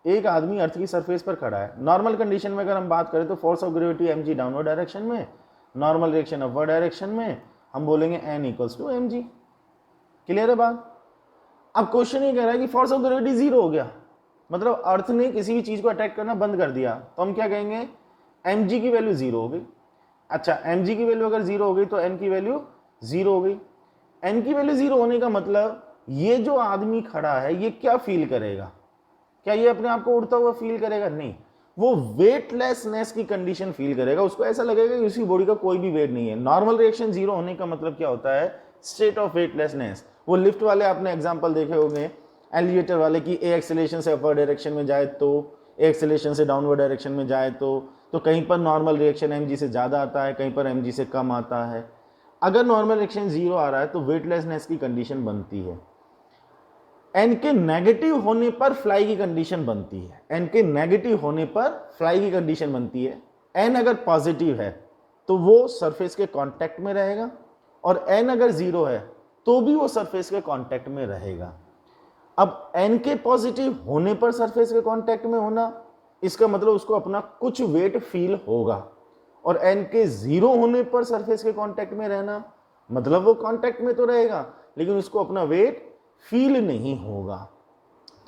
एक आदमी अर्थ की सरफेस पर खड़ा है। नॉर्मल कंडीशन में अगर हम बात करें तो force of gravity mg downward direction में, नॉर्मल रिएक्शन अपवर्ड डायरेक्शन में, हम बोलेंगे n equals to mg। Clear है बात? अब क्वेश्चन ये कह रहा है कि फोर्स ऑफ ग्रेविटी 0 हो गया, मतलब अर्थ ने किसी भी चीज को अट्रैक्ट करना बंद कर दिया, तो हम क्या कहेंगे? mg की वैल्यू 0 हो गई। अच्छा, mg की वैल्यू अगर 0 हो गई तो n की वैल्यू 0 हो गई। n की वैल्यू 0 होने का मतलब ये जो आदमी खड़ा है ये क्या फील करेगा? क्या ये अपने आप को उड़ता हुआ फील करेगा? नहीं, वो वेटलेसनेस की कंडीशन फील करेगा। उसको ऐसा लगेगा कि उसकी बॉडी का कोई भी वेट नहीं है। नॉर्मल रिएक्शन 0 होने का मतलब क्या होता है? State of weightlessness. वो लिफ्ट वाले आपने एग्जांपल देखे होंगे, एलिवेटर वाले, की ए एक्सेलरेशन से अपर डायरेक्शन में जाए तो, ए एक्सेलरेशन से डाउनवर्ड डायरेक्शन में जाए तो, तो कहीं पर नॉर्मल रिएक्शन mg से ज़्यादा आता है, कहीं पर mg से कम आता है। अगर नॉर्मल रिएक्शन 0 आ रहा है तो वेटलेसनेस की कंडीशन बनती है। n के नेगेटिव होने पर फ्लाई की कंडीशन बनती है, n के नेगेटिव होने पर फ्लाई की कंडीशन बनती है। n अगर पॉजिटिव है तो वो सरफेस के कांटेक्ट में रहेगा, और n अगर 0 है तो भी वो सरफेस के कांटेक्ट में रहेगा। अब n के पॉजिटिव होने पर सरफेस के कांटेक्ट में होना, इसका मतलब उसको अपना कुछ वेट फील होगा, और n के 0 होने पर सरफेस के कांटेक्ट में रहना, मतलब वो कांटेक्ट में तो रहेगा लेकिन उसको अपना वेट फील नहीं होगा।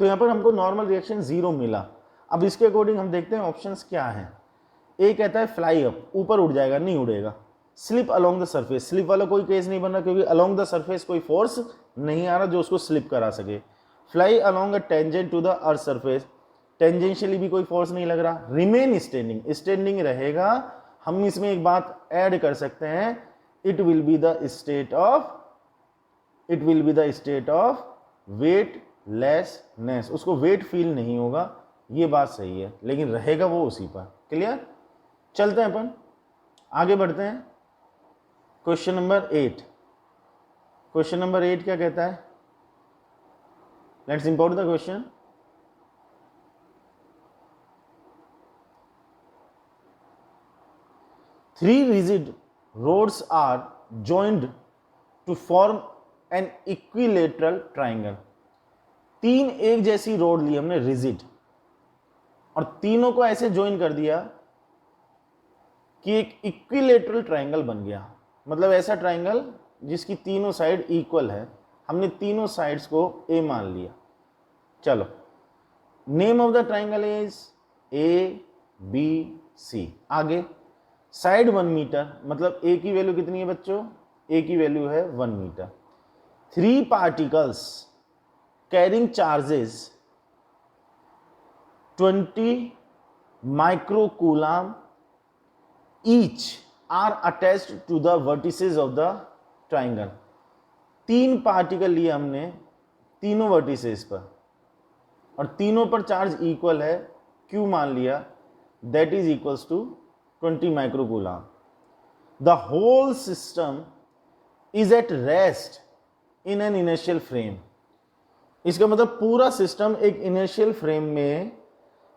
तो यहां पर हमको नॉर्मल रिएक्शन 0 मिला। अब इसके अकॉर्डिंग हम देखते हैं ऑप्शंस क्या हैं। ए कहता है फ्लाई अप, ऊपर उड़ जाएगा, नहीं उड़ेगा। Slip along the surface, slip वाला कोई केस नहीं बन रहा क्योंकि अलोंग द सरफेस कोई फोर्स नहीं आ रहा जो उसको स्लिप करा सके। Fly along a tangent to the earth surface, tangentially भी कोई फोर्स नहीं लग रहा। रिमेन स्टैंडिंग, स्टैंडिंग रहेगा। हम इसमें एक बात ऐड कर सकते हैं, it will be the state of weightlessness, उसको वेट फील नहीं होगा, ये बात सही है, लेकिन रहेगा वो उसी पर। क्लियर? चलते हैं अपन आगे बढ़ते हैं। क्वेश्चन नंबर 8, क्वेश्चन नंबर 8 क्या कहता है? Let's import the question. Three rigid rods are joined to form an equilateral triangle. 3 एक जैसी रोड ली हमने रिजिड, और तीनों को ऐसे ज्वाइन कर दिया कि एक इक्विलेटरल ट्राइंगल बन गया। मतलब ऐसा ट्राइंगल जिसकी तीनों साइड इक्वल है। हमने तीनों साइड्स को ए मान लिया। चलो, name of the triangle is ABC। आगे साइड 1 मीटर, मतलब ए की वैल्यू कितनी है बच्चों? ए की वैल्यू है 1 meter. 3 particles carrying charges 20 microcoulomb each are attached to the vertices of the triangle. 3 particle लिए हमने तीनों वर्टिसेस पर, और तीनों पर चार्ज इक्वल है, क्यू मान लिया, that is equals to 20 microcoulomb. The whole system is at rest in an inertial frame. इसका मतलब पूरा सिस्टम एक इनर्शियल फ्रेम में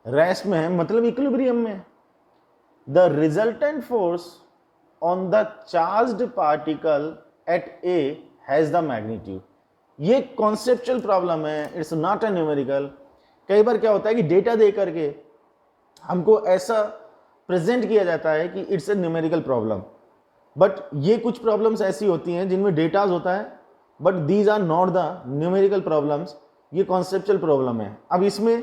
रेस्ट में है, मतलब इक्विलिब्रियम में। The resultant force on the charged particle at A has the magnitude. ये कॉन्सेप्चुअल प्रॉब्लम है, इट्स नॉट अ न्यूमेरिकल। कई बार क्या होता है कि डेटा दे करके हमको ऐसा प्रेजेंट किया जाता है कि it's a numerical problem, but ये कुछ प्रॉब्लम्स ऐसी होती हैं जिनमें डेटाज होता है, but these are not the numerical problems, ये कॉन्सेप्चुअल प्रॉब्लम है। अब इसमें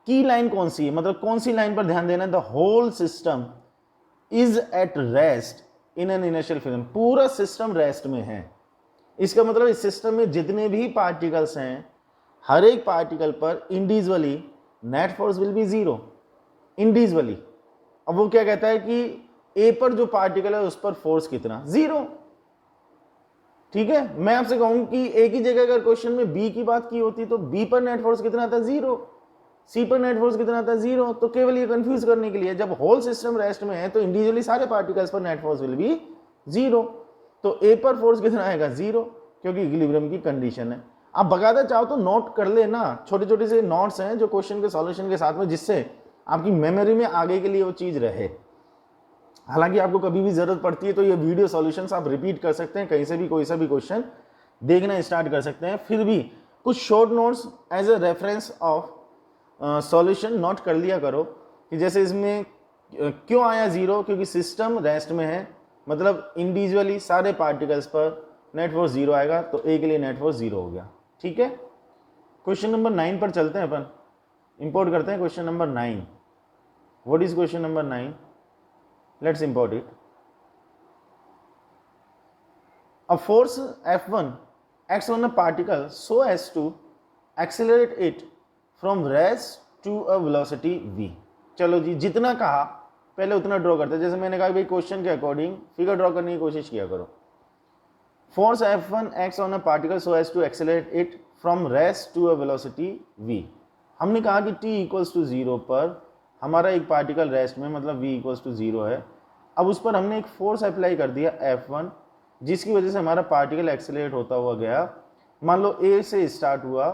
की लाइन कौन सी है, मतलब कौन सी लाइन पर ध्यान देना है? The whole system is at rest in an inertial frame. पूरा सिस्टम रेस्ट में है। इसका मतलब इस सिस्टम में जितने भी पार्टिकल्स हैं, हर एक पार्टिकल पर individually net force will be 0 individually. अब वो क्या कहता है कि ए पर जो पार्टिकल है उस पर फोर्स कितना? 0। ठीक है, मैं आपसे कहूं कि ए की जगह अगर क्वेश्चन में बी की बात की होती तो बी पर नेट फोर्स कितना आता है? 0। सी पर नेट फोर्स कितना आता है? 0। तो केवल ये कंफ्यूज करने के लिए, जब होल सिस्टम रेस्ट में है तो इंडिविजुअली सारे पार्टिकल्स पर नेट फोर्स विल बी 0। तो ए पर फोर्स कितना आएगा? 0, क्योंकि इक्विलिब्रियम की कंडीशन है। आप बकायदा चाहो तो नोट कर लेना, छोटे छोटे से नोट्स हैं जो क्वेश्चन के सॉल्यूशन के साथ में, जिससे आपकी मेमोरी में आगे के लिए वो चीज रहे। हालांकि आपको कभी भी जरूरत पड़ती है तो ये वीडियो सॉल्यूशंस आप रिपीट कर सकते हैं, कहीं से भी कोई सा भी क्वेश्चन देखना स्टार्ट कर सकते हैं। फिर भी कुछ short notes as a reference of solution note कर लिया करो कि जैसे इसमें क्यों आया 0, क्योंकि सिस्टम रेस्ट में है, मतलब इंडिविजुअली सारे पार्टिकल्स पर नेट फोर्स 0 आएगा, तो ए के लिए नेट फोर्स 0 हो गया। ठीक है, क्वेश्चन नंबर 9 पर चलते हैं अपन, इंपोर्ट करते हैं question number 9। What is question number 9? Let's import it. A force F1 acts on a particle so as to accelerate it from rest to a velocity v। चलो जी, जितना कहा पहले उतना ड्रॉ करते हैं। जैसे मैंने कहा भाई क्वेश्चन के अकॉर्डिंग फिगर ड्रॉ करने की कोशिश किया करो। Force F1 acts on a particle so as to accelerate it from rest to a velocity v। हमने कहा कि t इक्वल्स टू 0 पर हमारा एक पार्टिकल रेस्ट में, मतलब v इक्वल्स टू 0 है। अब उस पर हमने एक फोर्स अप्लाई कर दिया F1, जिसकी वजह से हमारा पार्टिकल एक्सेलरेट होता हुआ गया। मान लो A से स्टार्ट हुआ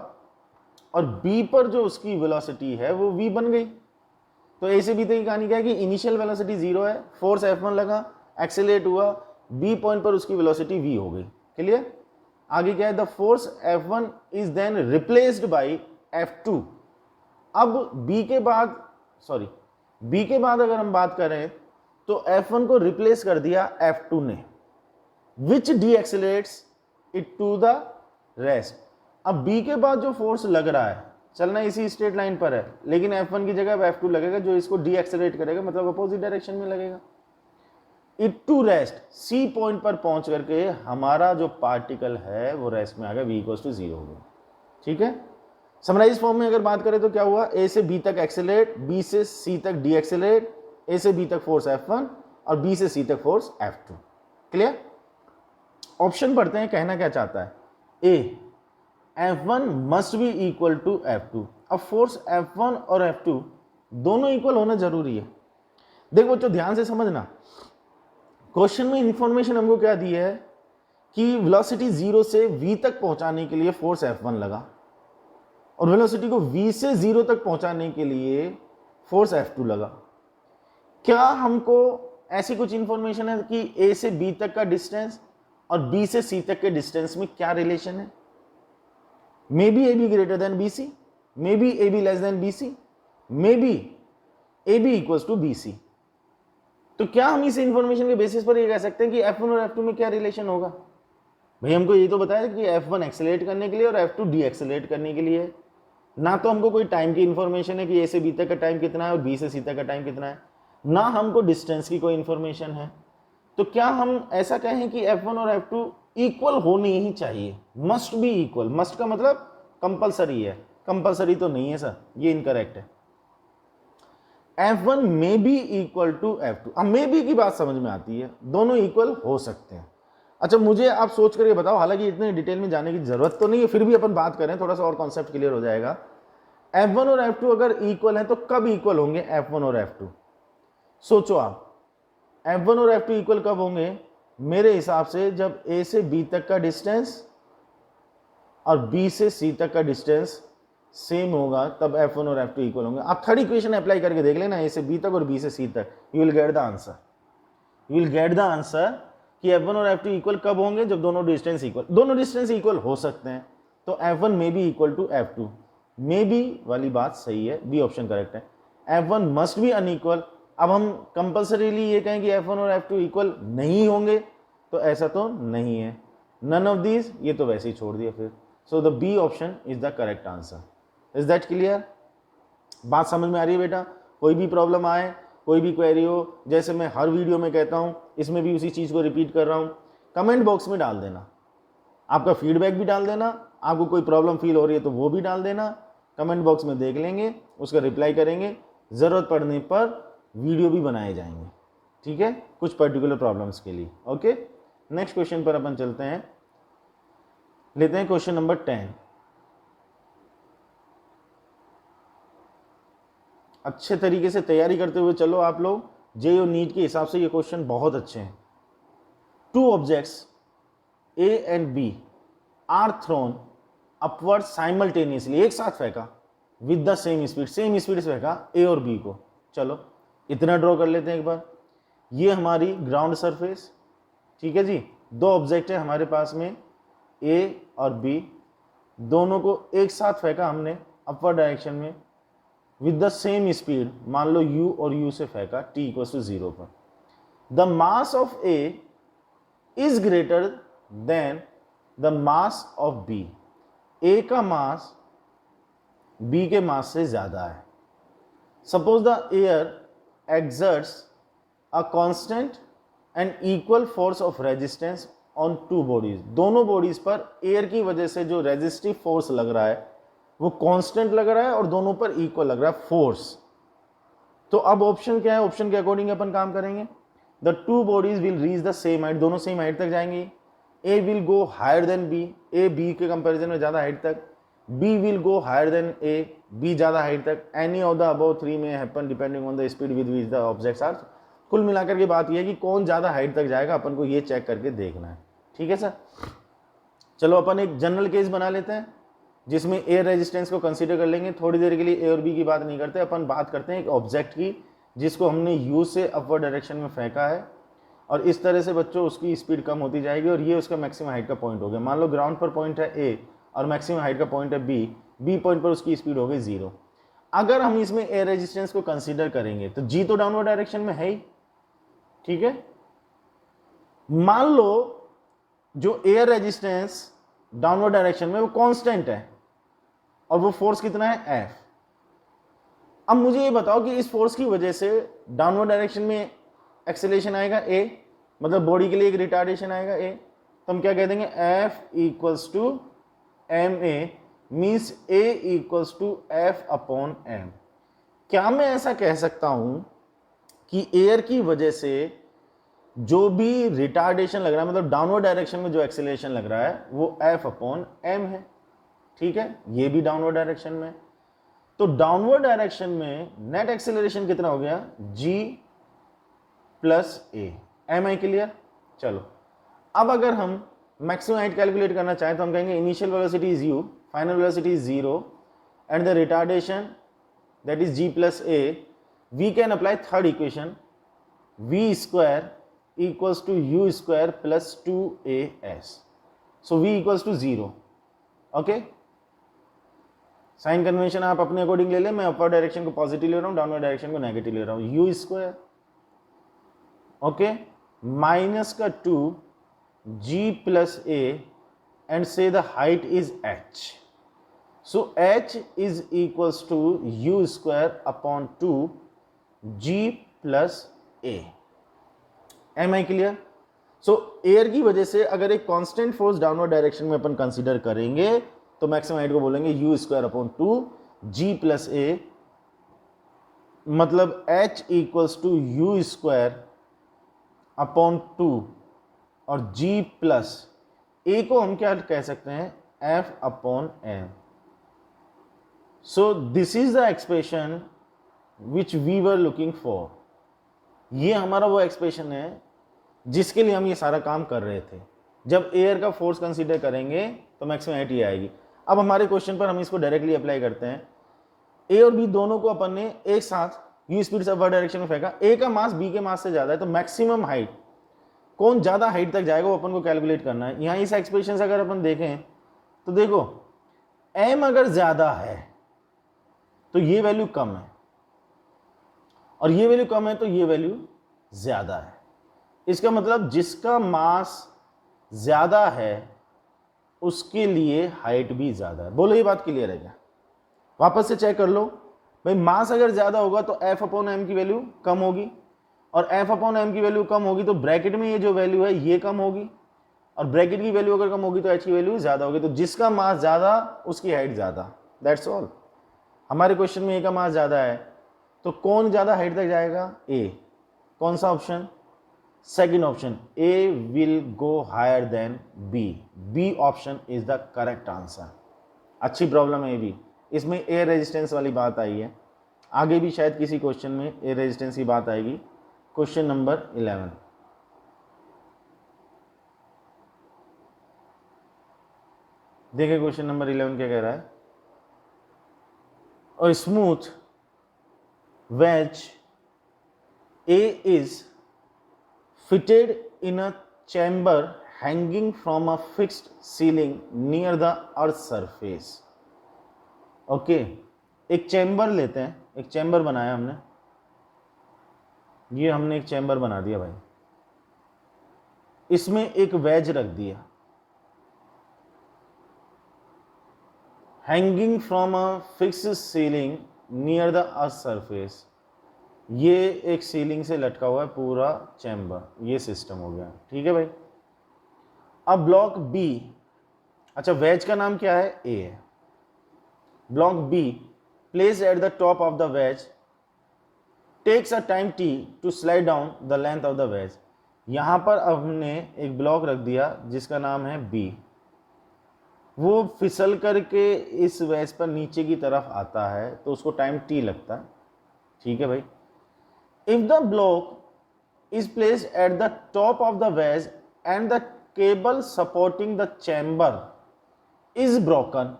और B पर जो उसकी वेलोसिटी है वो v बन गई। तो A से B तक की कहानी क्या है कि इनिशियल वेलोसिटी 0 है, फोर्स F1 लगा, एक्सेलरेट हुआ, B पॉइंट पर उसकी वेलोसिटी v हो गई। क्लियर? आगे क्या है, the force F1 is then replaced by F2। अब B के बाद अगर हम बात करें तो F1 को रिप्लेस कर दिया F2 ने, which decelerates it to the rest. अब B के बाद जो फोर्स लग रहा है, चलना इसी स्ट्रेट लाइन पर है, लेकिन F1 की जगह अब F2 लगेगा जो इसको डी एक्सेलरेट करेगा, मतलब अपोजिट डायरेक्शन में लगेगा। It to rest, C point पर पहुंच करके हमारा जो पार्टिकल है वो रेस्ट में आ गया, v इक्वल्स टू 0 हो गया। ठीक है, समराइज फॉर्म में अगर बात करें तो क्या हुआ, A से B तक एक्सेलरेट, B से C तक डी एक्सेलरेट, A से B तक फोर्स F1 और B से C तक फोर्स F2। क्लियर? ऑप्शन पढ़ते हैं, कहना क्या चाहता है। A, F1 must be equal to F2। अब फोर्स F1 और F2 दोनों इक्वल होना जरूरी है। देखो बच्चों ध्यान से समझना, क्वेश्चन में इंफॉर्मेशन हमको क्या दी है कि वेलोसिटी 0 से v तक पहुंचाने के लिए फोर्स F1 लगा और वेलोसिटी को v से 0 तक पहुंचाने के लिए फोर्स F2 लगा। क्या हमको ऐसी कुछ इंफॉर्मेशन है कि A से B तक का डिस्टेंस और B से C तक के डिस्टेंस में क्या रिलेशन है? May be AB greater than BC, may be AB less than BC, may be AB equals to BC। तो क्या हम इस इंफॉर्मेशन के बेसिस पर ये कह सकते हैं कि F1 और F2 में क्या रिलेशन होगा? भाई हमको ये तो बताया कि F1 एक्सेलरेट करने के लिए और F2 डी एक्सेलरेट करने के लिए है। ना तो हमको कोई टाइम की इंफॉर्मेशन है कि A से B तक का टाइम कितना है और B से C तक का टाइम कितना है, ना हमको डिस्टेंस की कोई इंफॉर्मेशन है। तो क्या हम ऐसा कहें कि F1 और F2 इक्वल होने ही चाहिए, मस्ट बी इक्वल? मस्ट का मतलब कंपलसरी है, कंपलसरी तो नहीं है सर, ये इनकरेक्ट है। F1 may be equal to F2। अब मे बी की बात समझ में आती है, दोनों इक्वल हो सकते हैं। अच्छा मुझे आप सोच कर ये बताओ, हालांकि इतने डिटेल में जाने की जरूरत तो नहीं है, फिर भी अपन बात करें, थोड़ा सा और कॉन्सेप्ट क्लियर हो जाएगा। F1 और F2 अगर इक्वल है तो कब इक्वल होंगे F1 और F2? सोचो आप, F1 और F2 इक्वल कब होंगे? मेरे हिसाब से जब A से B तक का डिस्टेंस और B से C तक का डिस्टेंस सेम होगा, तब F1 और F2 इक्वल होंगे। आप थर्ड इक्वेशन अप्लाई करके देख लेना, A से B तक और B से C तक, you will get the answer. You will get the answer कि F1 और F2 इक्वल कब होंगे? जब दोनों डिस्टेंस इक्वल हो सकते हैं। तो F1 may be equal to F2, may be वाली बात सही है, बी ऑप्शन करेक्ट है। F1 must B unequal. अब हम कंपल्सरीली ये कहें कि F1 और F2 इक्वल नहीं होंगे, तो ऐसा तो नहीं है। नन ऑफ दीज, ये तो वैसे ही छोड़ दिया फिर। So the B option is the correct answer. Is that clear? बात समझ में आ रही है बेटा? कोई भी प्रॉब्लम आए, कोई भी क्वेरी हो, जैसे मैं हर वीडियो में कहता हूं, इसमें भी उसी चीज को रिपीट कर रहा हूं, कमेंट बॉक्स में डाल देना, आपका फीडबैक भी डाल देना, आपको कोई प्रॉब्लम फील हो रही है तो वो भी डाल देना, कमेंट बॉक्स में देख लेंगे, उसका रिप्लाई करेंगे, जरूरत पड़ने पर वीडियो भी बनाए जाएंगे। ठीक है, कुछ पर्टिकुलर प्रॉब्लम्स के लिए। ओके, नेक्स्ट क्वेश्चन पर अपन चलते हैं, लेते हैं क्वेश्चन नंबर 10। अच्छे तरीके से तैयारी करते हुए चलो आप लोग, जेईई और नीट के हिसाब से ये क्वेश्चन बहुत अच्छे हैं। Two objects A and B are thrown upward simultaneously, एक साथ फेंका, विद द सेम स्पीड से फेंका ए और बी को। चलो इतना ड्रॉ कर लेते हैं एक बार। ये हमारी ग्राउंड सरफेस, ठीक है जी, दो ऑब्जेक्ट है हमारे पास में ए और बी, दोनों को एक साथ फेंका हमने अपवर्ड डायरेक्शन में विद द सेम स्पीड, मान लो u और u से फेंका t इक्वल्स टू 0 पर। The mass of a is greater than the mass of b, a का मास b के मास से ज्यादा है। Suppose the air exerts a constant and equal force of resistance on two bodies, दोनों bodies पर air की वजह से जो रेजिस्टिव फोर्स लग रहा है वो कांस्टेंट लग रहा है और दोनों पर इक्वल लग रहा है फोर्स। तो अब ऑप्शन क्या है? ऑप्शन के अकॉर्डिंग अपन काम करेंगे। The two bodies will reach the same height, दोनों सेम हाइट तक जाएंगी। A will go higher than B, A B के कंपैरिजन में ज्यादा हाइट तक। B will go higher than A, B ज़्यादा हाइट तक, any of the above three में happen depending on the speed with which the objects are. कुल मिलाकर के बात यह है कि कौन ज़्यादा हाइट तक जाएगा, अपन को ये चेक करके देखना है। ठीक है सर, चलो अपन एक जनरल केस बना लेते हैं जिसमें एयर रेजिस्टेंस को कंसीडर कर लेंगे। थोड़ी देर के लिए ए और बी की बात नहीं करते, अपन बात करते हैं एक ऑब्जेक्ट की जिसको हमने यू से अपवर्ड डायरेक्शन में फेंका है, और इस तरह से बच्चों उसकी स्पीड कम होती जाएगी और ये उसका मैक्सिमम हाइट का पॉइंट हो गया। मान लो ग्राउंड पर पॉइंट है ए और मैक्सिमम हाइट का पॉइंट है बी, बी पॉइंट पर उसकी स्पीड हो गई 0। अगर हम इसमें एयर रेजिस्टेंस को कंसीडर करेंगे तो जी तो डाउनवर्ड डायरेक्शन में है ही, ठीक है। मान लो जो एयर रेजिस्टेंस डाउनवर्ड डायरेक्शन में वो कांस्टेंट है और वो फोर्स कितना है एफ। अब मुझे ये बताओ कि इस फोर्स की वजह से डाउनवर्ड डायरेक्शन में एक्सेलरेशन आएगा ए, मतलब बॉडी के लिए एक रिटार्डेशन आएगा ए, तो हम क्या कह देंगे F equals to M A, means A equals to F upon M. क्या मैं ऐसा कह सकता हूं कि एयर की वजह से जो भी रिटार्डेशन लग रहा है, मतलब डाउनवर्ड डायरेक्शन में जो एक्सेलरेशन लग रहा है वो एफ अपॉन एम है, ठीक है, ये भी डाउनवर्ड डायरेक्शन में। तो डाउनवर्ड डायरेक्शन में नेट एक्सेलरेशन कितना हो गया g plus a, am I clear. चलो अब अगर हम मैक्सिमम हाइट कैलकुलेट करना चाहें तो हम कहेंगे initial velocity is u, final velocity is 0 and the retardation that is g plus a. We can apply third equation, v square equals to u square plus 2as, so v equals to 0। Okay, sign convention आप अपने according ले लें, मैं upper direction को positive ले रहा हूं, downward direction को नेगेटिव ले रहा हूं। यू स्क्वायर ओके माइनस का 2 जी प्लस ए एंड से the height is h, so h is equals to u square upon 2 g plus a. Am I clear. So air की वजह से अगर एक कांस्टेंट फोर्स डाउनवर्ड डायरेक्शन में अपन consider करेंगे तो मैक्सिमम हाइट को बोलेंगे u square upon 2 g plus a, मतलब h equals to u square upon 2 और g प्लस a को हम क्या कह सकते हैं f upon m। So this is the expression which we were looking for. ये हमारा वो एक्सप्रेशन है जिसके लिए हम ये सारा काम कर रहे थे। जब एयर का फोर्स कंसीडर करेंगे तो मैक्सिमम हाइट ये आएगी। अब हमारे क्वेश्चन पर हम इसको डायरेक्टली अप्लाई करते हैं। ए और बी दोनों को अपन ने एक साथ यू स्पीड से अपवर्ड डायरेक्शन में फेंका, ए का मास बी के मास से ज्यादा है, तो मैक्सिमम हाइट कौन ज्यादा हाइट तक जाएगा वो अपन को कैलकुलेट करना है। यहां इस एक्सप्रेशन से अगर अपन देखें तो देखो एम अगर ज्यादा है तो ये वैल्यू कम है और ये वैल्यू कम है तो ये वैल्यू ज्यादा है। इसका मतलब जिसका मास ज्यादा है उसके लिए हाइट भी ज्यादा है। बोलो ये बात क्लियर है क्या? वापस से चेक कर लो भाई, मास अगर ज्यादा होगा तो एफ अपॉन एम की वैल्यू कम होगी, और एफ अपॉन एम की वैल्यू कम होगी तो ब्रैकेट में ये जो वैल्यू है ये कम होगी, और ब्रैकेट की वैल्यू अगर कम होगी तो एच की वैल्यू ज्यादा होगी। तो जिसका मास ज्यादा उसकी हाइट ज्यादा, दैट्स ऑल। हमारे क्वेश्चन में ए का मास ज्यादा है तो कौन ज्यादा हाइट तक जाएगा? ए। कौन सा option? Second option, A will go higher than B. B option is the correct answer. अच्छी प्रॉब्लम है ये भी, इसमें एयर रेजिस्टेंस वाली बात आई है। आगे भी शायद किसी क्वेश्चन में एयर रेजिस्टेंस की बात आएगी। क्वेश्चन नंबर 11, देखिए क्वेश्चन नंबर 11 क्या कह रहा है। A smooth wedge A is fitted in a chamber hanging from a fixed ceiling near the earth surface. Okay, एक चैम्बर लेते हैं, एक चैम्बर बनाया हमने, ये हमने एक चैम्बर बना दिया भाई, इसमें एक वेज रख दिया, hanging from a fixed ceiling near the earth surface. ये एक सीलिंग से लटका हुआ है पूरा चैम्बर, ये सिस्टम हो गया, ठीक है भाई। अब ब्लॉक बी, अच्छा वेज का नाम क्या है? ए है। Block B placed at the top of the wedge takes a time t to slide down the length of the wedge. यहां पर अब हमने एक ब्लॉक रख दिया जिसका नाम है बी। वो फिसल करके इस वेज पर नीचे की तरफ आता है तो उसको टाइम टी लगता है, ठीक है भाई। If the block is placed at the top of the wedge and the cable supporting the chamber is broken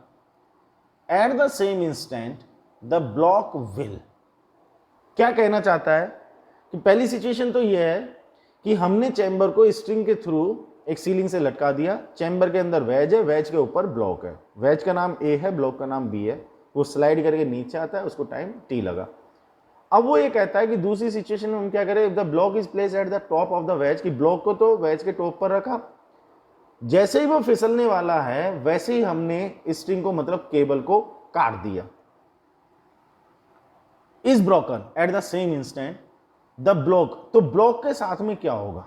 at the same instant the block will। क्या कहना चाहता है कि पहली सिचुएशन तो यह है कि हमने चैम्बर को स्ट्रिंग के थ्रू एक सीलिंग से लटका दिया, चैम्बर के अंदर वेज है, वेज के ऊपर ब्लॉक है, वेज का नाम ए है, ब्लॉक का नाम बी है, वो स्लाइड करके नीचे आता है, उसको टाइम टी लगा। अब वो ये कहता है कि दूसरी सिचुएशन में हम क्या करें, if the block is place at the top of the veg, कि ब्लॉक को तो वेज के टॉप पर रखा, जैसे ही वो फिसलने वाला है वैसे ही हमने स्ट्रिंग को मतलब केबल को काट दिया। Is broken at the same instant the block, तो ब्लॉक के साथ में क्या होगा।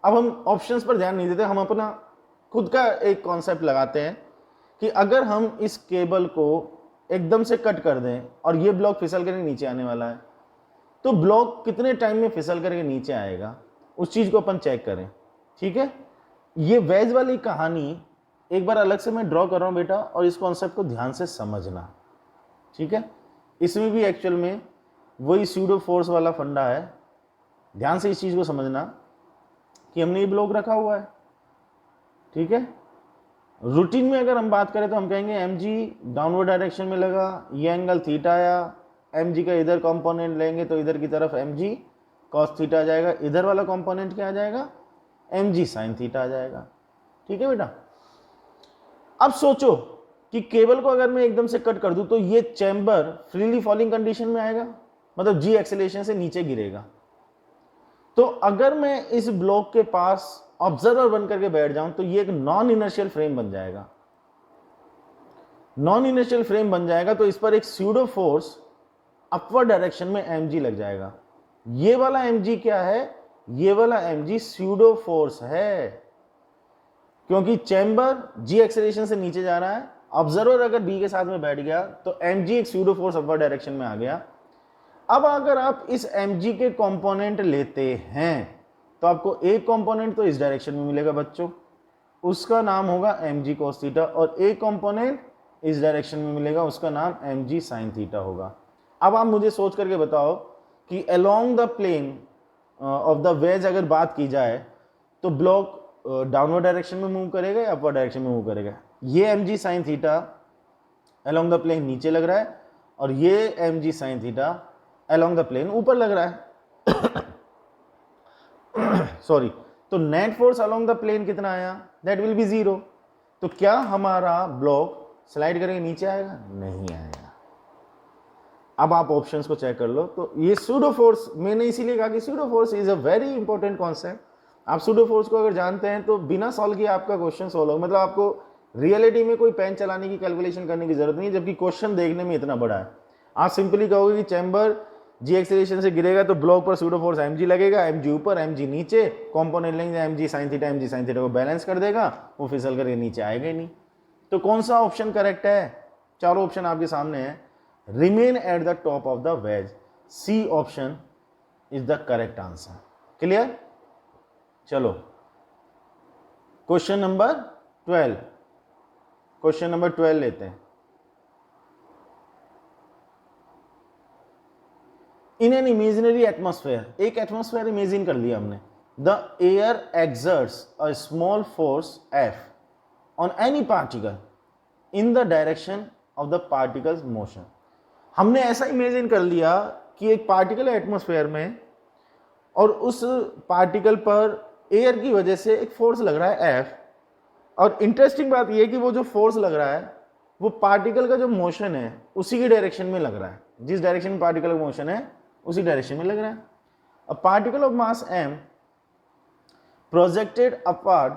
अब हम ऑप्शंस पर ध्यान नहीं देते, हम अपना खुद का एक कॉन्सेप्ट लगाते हैं कि अगर हम इस केबल को एकदम से कट कर दें और ये ब्लॉक फिसल करके नीचे आने वाला है, तो ब्लॉक कितने टाइम में फिसल करके नीचे आएगा, उस चीज को अपन चेक करें, ठीक है। ये वेज वाली कहानी एक बार अलग से मैं ड्रॉ कर रहा हूं बेटा, और इस कॉन्सेप्ट को ध्यान से समझना, ठीक है। इसमें भी एक्चुअल में वही स्यूडो फोर्स वाला फंडा है, ध्यान से इस चीज को समझना कि हमने ये ब्लॉक रखा हुआ है, ठीक है। रूटीन में अगर हम बात करें तो हम कहेंगे एम जी डाउनवर्ड डायरेक्शन में लगा, ये एंगल थीटा आया, एम जी का इधर कंपोनेंट लेंगे तो इधर की तरफ एम जी कॉस थीटा आ जाएगा, इधर वाला कंपोनेंट क्या आ जाएगा, एम जी साइन थीटा आ जाएगा, ठीक है बेटा। अब सोचो कि केबल को अगर मैं एकदम से कट कर दूं तो ये चैम्बर फ्रीली फॉलिंग कंडीशन में आएगा, मतलब जी एक्सेलरेशन से नीचे गिरेगा। तो अगर मैं इस ब्लॉक के पास ऑब्जर्वर बन करके बैठ जाऊं तो ये एक नॉन इनर्शियल फ्रेम बन जाएगा, नॉन इनर्शियल फ्रेम बन जाएगा, तो इस पर एक स्यूडो फोर्स अपवर्ड डायरेक्शन में mg लग जाएगा। ये वाला mg क्या है, ये वाला mg स्यूडो फोर्स है, क्योंकि चैम्बर g एक्सेलरेशन से नीचे जा रहा है, ऑब्जर्वर अगर b के साथ में बैठ गया तो mg एक स्यूडो फोर्स अपवर्ड डायरेक्शन में आ गया। अब अगर आप इस mg के कंपोनेंट लेते हैं तो आपको एक कंपोनेंट तो इस डायरेक्शन में मिलेगा बच्चों, उसका नाम होगा mg cos थीटा, और एक कंपोनेंट इस डायरेक्शन में मिलेगा, उसका नाम mg sin थीटा होगा। अब आप मुझे सोच करके बताओ कि along the plane of the wedge अगर बात की जाए तो ब्लॉक डाउनवर्ड डायरेक्शन में मूव करेगा या अपवर्ड डायरेक्शन में मूव करेगा। ये mg sin theta along the plane नीचे लग रहा है और ये mg sin theta along the plane ऊपर लग रहा है सॉरी, तो net force along the plane कितना आया, दैट विल बी 0। तो क्या हमारा ब्लॉक स्लाइड करके नीचे आएगा, नहीं आएगा। अब आप ऑप्शंस को चेक कर लो, तो ये सूडो फोर्स, मैंने इसीलिए कहा कि pseudo force is a very important concept. आप सूडो फोर्स को अगर जानते हैं तो बिना सॉल्व किए आपका क्वेश्चन सॉल्व होगा, मतलब आपको रियलिटी में कोई पेन चलाने की कैलकुलेशन करने की जरूरत नहीं है, जबकि क्वेश्चन देखने में इतना बड़ा है। आप सिंपली कहोगे कि चैम्बर जी एक्सेलरेशन से गिरेगा तो ब्लॉक पर सूडो फोर्स mg लगेगा, mg ऊपर mg नीचे, कंपोनेंट लेंगे mg sin थीटा को बैलेंस कर देगा, वो फिसल करके नीचे आएगा ही नहीं। तो कौन सा ऑप्शन करेक्ट है, चारों ऑप्शन आपके सामने है, remain at the top of the wedge, C option is the correct answer. Clear, चलो क्वेश्चन नंबर 12, क्वेश्चन नंबर 12 लेते हैं। इन एन इमेजिनरी एटमॉस्फेयर, एक एटमॉस्फेयर इमेजिन कर लिया हमने, the air exerts a small force F on any particle in the direction of the particle's motion. हमने ऐसा imagine कर लिया कि एक पार्टिकल है एटमॉस्फेयर में और उस पार्टिकल पर एयर की वजह से एक फोर्स लग रहा है F, और इंटरेस्टिंग बात यह है कि वो जो फोर्स लग रहा है वो पार्टिकल का जो मोशन है उसी की डायरेक्शन में लग रहा है, जिस डायरेक्शन में पार्टिकल का मोशन है उसी डायरेक्शन में लग रहा है। A particle of mass m projected upward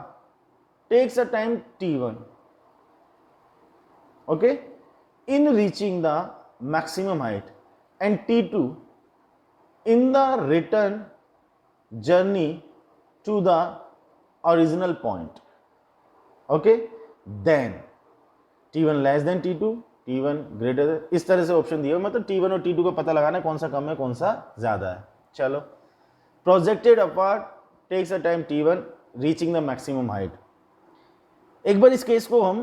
takes a time t1, okay, in reaching the maximum height, and t2 in the return journey to the original point, okay, then t1 less than t2, t1 greater than, इस तरह से option दिया, मतलब t1 और t2 का पता लगाना है कौन सा कम है कौन सा ज्यादा है। चलो, projected upward takes a time t1 reaching the maximum height. एक बार इस केस को हम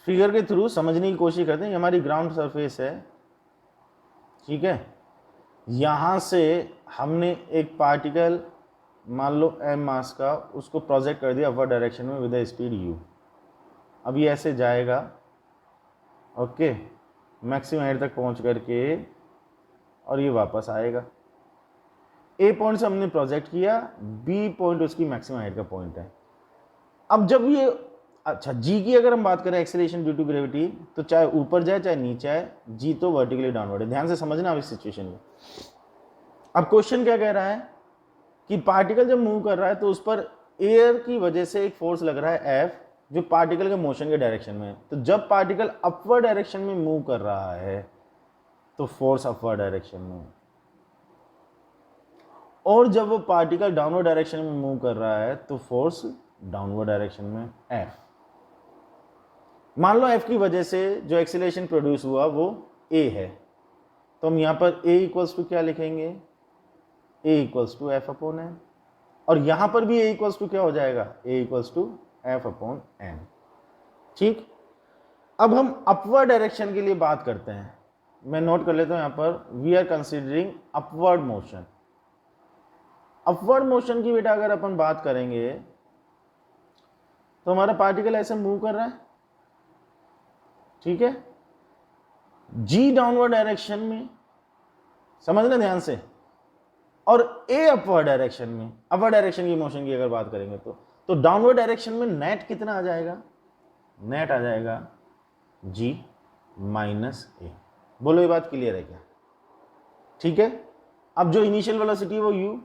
फिगर के थ्रू समझने की कोशिश करते हैं। ये हमारी ग्राउंड सरफेस है, ठीक है। यहाँ से हमने एक पार्टिकल मान लो m मास का, उसको प्रोजेक्ट कर दिया अपवर्ड डायरेक्शन में विद स्पीड u। अब ये ऐसे जाएगा, ओके, मैक्सिमम हाइट तक पहुँच करके, और ये वापस आएगा। ए पॉइंट से हमने प्रोजेक्ट किया, बी पॉइंट उसकी मैक्सिमम हाइट का पॉइंट है। अब जब ये, अच्छा जी की अगर हम बात करें एक्सेलरेशन ड्यू टू ग्रेविटी, तो चाहे ऊपर जाए चाहे नीचे आए, जी तो वर्टिकली डाउनवर्ड है। ध्यान से समझना अब इस सिचुएशन में। अब क्वेश्चन क्या कह रहा है कि पार्टिकल जब मूव कर रहा है तो उस पर एयर की वजह से एक फोर्स लग रहा है एफ, जो पार्टिकल के मोशन के डायरेक्शन में है। तो जब पार्टिकल अपवर्ड डायरेक्शन में मूव कर रहा है तो फोर्स अपवर्ड डायरेक्शन में, और जब वो पार्टिकल डाउनवर्ड डायरेक्शन में मूव कर रहा है तो फोर्स डाउनवर्ड डायरेक्शन में एफ। मान लो एफ की वजह से जो एक्सीलरेशन प्रोड्यूस हुआ वो ए है, तो हम यहां पर ए इक्वल्स टू क्या लिखेंगे, a equals to F upon N. और यहां पर भी ए इक्वल्स टू क्या हो जाएगा, a equals to F upon N. ठीक, अब हम अपवर्ड डायरेक्शन के लिए बात करते हैं। मैं नोट कर लेता हूं यहां पर, we are considering upward motion. Upward motion की बेटा अगर अपन बात करेंगे तो हमारा पार्टिकल ऐसे मूव कर रहा है, ठीक है, जी डाउनवर्ड डायरेक्शन में, समझना ध्यान से, और ए अपवर्ड डायरेक्शन में। अपवर्ड डायरेक्शन की मोशन की अगर बात करेंगे तो डाउनवर्ड डायरेक्शन में नेट कितना आ जाएगा, नेट आ जाएगा जी माइनस ए। बोलो ये बात क्लियर है क्या? ठीक है। अब जो इनिशियल वेलोसिटी है वो u,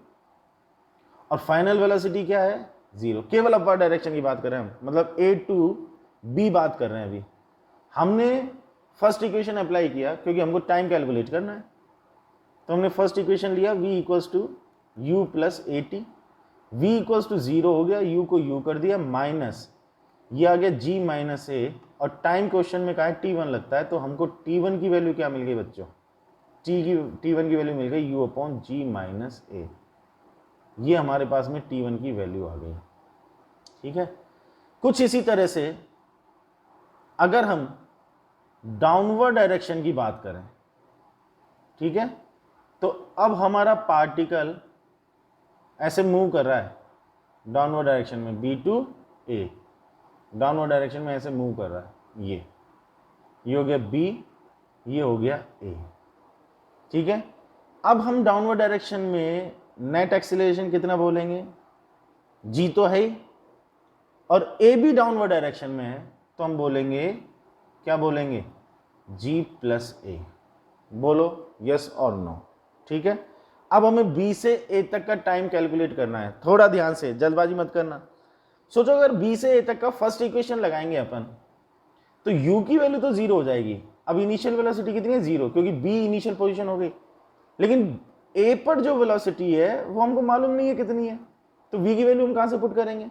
और फाइनल वेलोसिटी क्या है, 0। केवल अपवर्ड डायरेक्शन की बात कर रहे हैं हम, मतलब a टू b बात कर रहे हैं। अभी हमने फर्स्ट इक्वेशन अप्लाई किया क्योंकि हमको टाइम कैलकुलेट करना है, तो हमने फर्स्ट इक्वेशन लिया v equals to u plus a t. v equals to 0 हो गया, u को u कर दिया, माइनस ये आ गया g माइनस ए, और टाइम क्वेश्चन में कहा है t1 लगता है, तो हमको t1 की वैल्यू क्या मिल गई बच्चों, t1 की वैल्यू मिल गई u upon ji minus a. ये हमारे पास में t1 की वैल्यू आ गई। ठीक है। कुछ इसी तरह से अगर हम डाउनवर्ड डायरेक्शन की बात करें, ठीक है, तो अब हमारा पार्टिकल ऐसे मूव कर रहा है डाउनवर्ड डायरेक्शन में, B to A, downward direction में ऐसे मूव कर रहा है। ये हो गया बी, ये हो गया ए। ठीक है। अब हम डाउनवर्ड डायरेक्शन में नेट एक्सीलरेशन कितना बोलेंगे, जी तो है ही, और ए भी डाउनवर्ड डायरेक्शन में है, तो हम बोलेंगे, क्या बोलेंगे, जी प्लस ए। बोलो यस और नो। ठीक है। अब हमें बी से ए तक का टाइम कैलकुलेट करना है। थोड़ा ध्यान से, जल्दबाजी मत करना। सोचो अगर बी से ए तक का फर्स्ट इक्वेशन लगाएंगे अपन, तो u की वैल्यू तो 0 हो जाएगी। अब इनिशियल वेलोसिटी कितनी है, 0, क्योंकि b इनिशियल पोजीशन हो गई। लेकिन a पर जो वेलोसिटी है वो हमको मालूम नहीं है कितनी है, तो v की वैल्यू हम कहां से पुट करेंगे।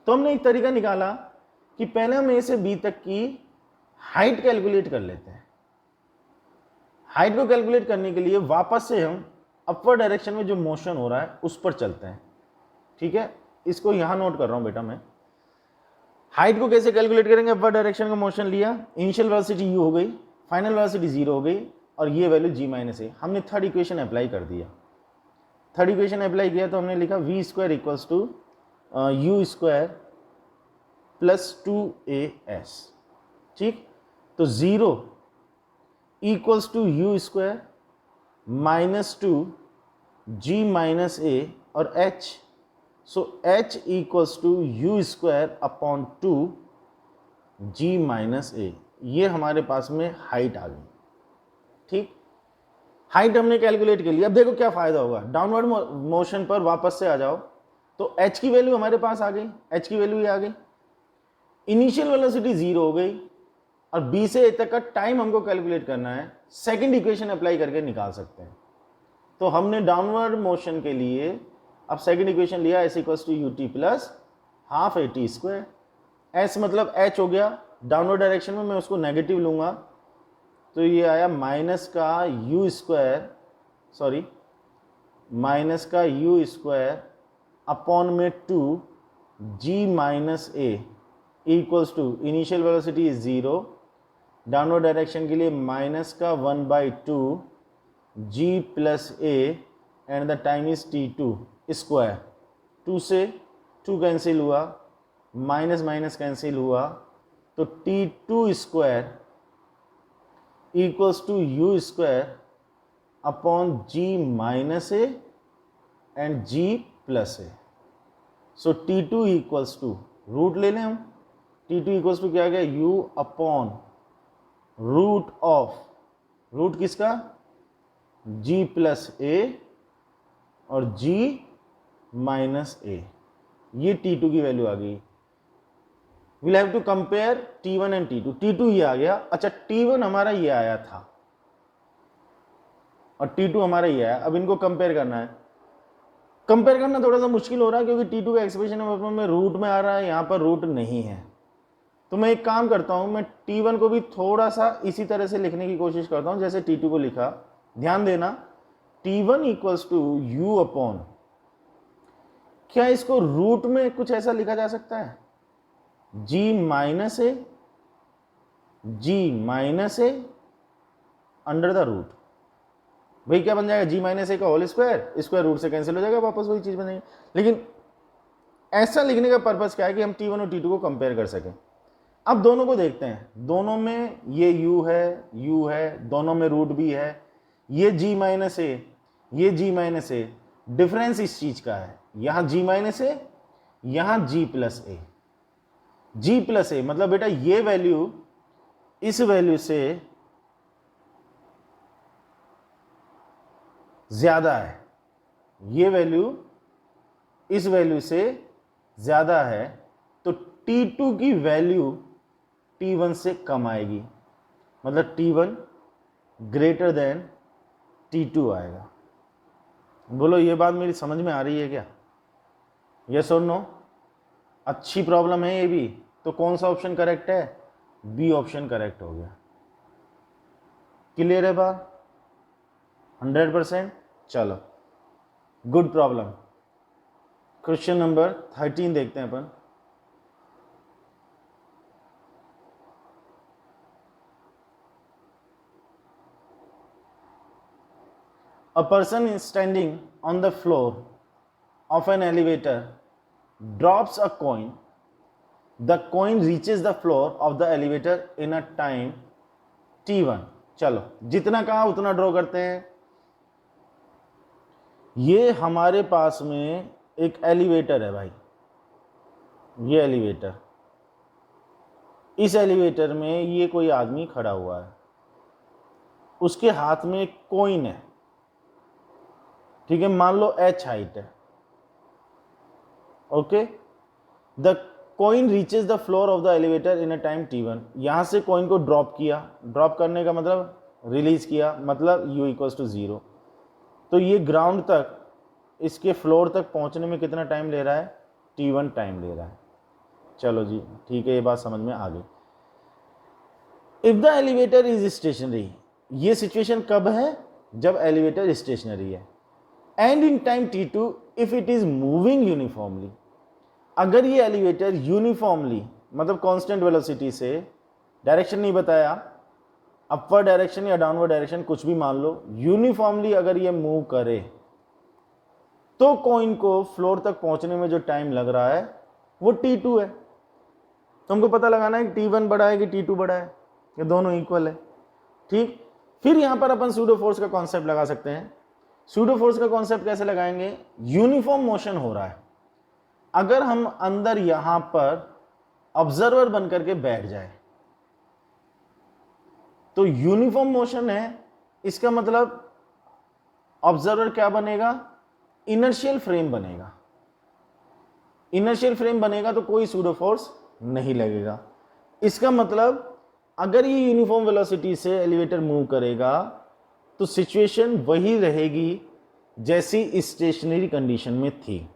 तो हमने एक तरीका निकाला कि पहले हम a से b तक की हाइट कैलकुलेट कर लेते हैं। हाइट को कैलकुलेट करने के लिए वापस से हम अपवर्ड डायरेक्शन में जो मोशन हो रहा है उस पर चलते हैं। ठीक है, इसको यहां नोट कर रहा हूं बेटा मैं। हाइट को कैसे कैलकुलेट करेंगे, अपवर्ड डायरेक्शन का मोशन लिया, इनिशियल वेलोसिटी u हो गई, फाइनल वेलोसिटी 0 हो गई, और ये वैल्यू g माइनस ए। हमने थर्ड इक्वेशन अप्लाई कर दिया। थर्ड इक्वेशन अप्लाई किया तो हमने लिखा v square equals to u square plus 2as। ठीक, तो 0 equals to u square minus 2 g minus a और h, so h equals to u square upon 2 g minus a. ये हमारे पास में हाइट आ गई। ठीक, हाइट हमने कैलकुलेट कर लिया। अब देखो क्या फायदा होगा, डाउनवर्ड मोशन पर वापस से आ जाओ, तो h की वैल्यू हमारे पास आ गई, h की वैल्यू ये आ गई, इनिशियल वेलोसिटी 0 हो गई, और b से a तक का टाइम हमको कैलकुलेट करना है, सेकंड इक्वेशन अप्लाई करके निकाल सकते हैं। तो हमने डाउनवर्ड मोशन के लिए अब सेकंड इक्वेशन लिया, s equals to ut plus half a t square. s मतलब h हो गया, डाउनवर्ड डायरेक्शन में मैं उसको नेगेटिव लूंगा, तो ये आया माइनस का u स्क्वायर, सॉरी माइनस का u स्क्वायर अपॉन में 2 g minus a, equals to initial velocity is 0, downward direction के लिए -1/2 g plus a and the time is t2 square. 2 से 2 कैंसिल हुआ, माइनस माइनस कैंसिल हुआ, तो t2 square equals to u square upon g minus a and g plus a. So t2 equals to, root ले लें हम, t2 equals to क्या आ गया, u upon root of, root किसका, g प्लस ए और g माइनस ए, ये t2 की वैल्यू आ गई। Will have to compare t1 and t2, t2 ये आ गया, अच्छा t1 हमारा ये आया था और t2 हमारा ये आया, अब इनको कंपेयर करना है। कंपेयर करना थोड़ा सा मुश्किल हो रहा है क्योंकि t2 का एक्सप्रेशन में रूट में आ रहा है, यहाँ पर रूट नहीं है। तो मैं एक काम करता हूं, मैं t1 को भी थोड़ा सा इसी तरह से लिखने की कोशिश करता हूं जैसे t2 को लिखा। ध्यान देना, t1 equals to you upon, क्या इसको रूट में कुछ ऐसा लिखा जा सकता है, g minus a under the root. भाई क्या बन जाएगा, g माइनस ए का होल स्क्वायर, स्क्वायर रूट से कैंसिल हो जाएगा, वापस वही चीज बनेगी। लेकिन ऐसा लिखने का पर्पस क्या है कि हम t1 और t2 को कंपेयर कर सकें। अब दोनों को देखते हैं, दोनों में ये u है, दोनों में रूट भी है, ये g माइनस ए, ये g माइनस ए, डिफरेंस इस चीज का है, यहां g माइनस ए, यहां g plus A. g plus a मतलब बेटा ये वैल्यू इस वैल्यू से ज्यादा है, ये वैल्यू इस वैल्यू से ज्यादा है, तो t2 की वैल्यू t1 से कम आएगी, मतलब t1 ग्रेटर देन t2 आएगा। बोलो ये बात मेरी समझ में आ रही है क्या, यस और नो? अच्छी प्रॉब्लम है ये भी। तो कौन सा ऑप्शन करेक्ट है, बी ऑप्शन करेक्ट हो गया। क्लियर है बात, 100%? चलो गुड प्रॉब्लम। क्वेश्चन नंबर 13 देखते हैं अपन। A person is standing on the floor of an elevator drops a coin. The coin reaches the floor of the elevator in a time t1. चलो जितना कहा उतना ड्रॉ करते हैं। ये हमारे पास में एक एलिवेटर है भाई, ये एलिवेटर, इस एलिवेटर में ये कोई आदमी खड़ा हुआ है, उसके हाथ में एक कॉइन है, ठीक है, मान लो h हाइट है, okay. The coin reaches the floor of the elevator in a time t1। यहां से कॉइन को ड्रॉप किया, ड्रॉप करने का मतलब रिलीज किया, मतलब u इक्वल्स टू 0। तो ये ग्राउंड तक, इसके फ्लोर तक पहुंचने में कितना टाइम ले रहा है, t1 टाइम ले रहा है। चलो जी ठीक है, ये बात समझ में आ गई। If the elevator is stationary, ये सिचुएशन कब है, जब एलिवेटर स्टेशनरी है। And in time t2 if it is moving uniformly, अगर ये एलिवेटर यूनिफॉर्मली मतलब कांस्टेंट वेलोसिटी से, डायरेक्शन नहीं बताया, अपवर्ड डायरेक्शन या डाउनवर्ड डायरेक्शन कुछ भी मान लो, यूनिफॉर्मली अगर ये मूव करे तो कॉइन को फ्लोर तक पहुंचने में जो टाइम लग रहा है वो t2 है। तो हमको पता लगाना है कि t1 बड़ा है कि t2 बड़ा है, ये दोनों इक्वल है, ठीक। फिर यहां पर अपन सूडो फोर्स का कॉन्सेप्ट लगा सकते हैं। सूडो फोर्स का कॉन्सेप्ट कैसे लगाएंगे, यूनिफॉर्म मोशन हो रहा है, अगर हम अंदर यहां पर ऑब्जर्वर बन करके बैठ जाए तो यूनिफॉर्म मोशन है, इसका मतलब ऑब्जर्वर क्या बनेगा, इनर्शियल फ्रेम बनेगा। इनर्शियल फ्रेम बनेगा तो कोई सूडो फोर्स नहीं लगेगा। इसका मतलब अगर ये यूनिफॉर्म वेलोसिटी से एलिवेटर मूव करेगा तो सिचुएशन वही रहेगी जैसी स्टेशनरी कंडीशन में थी।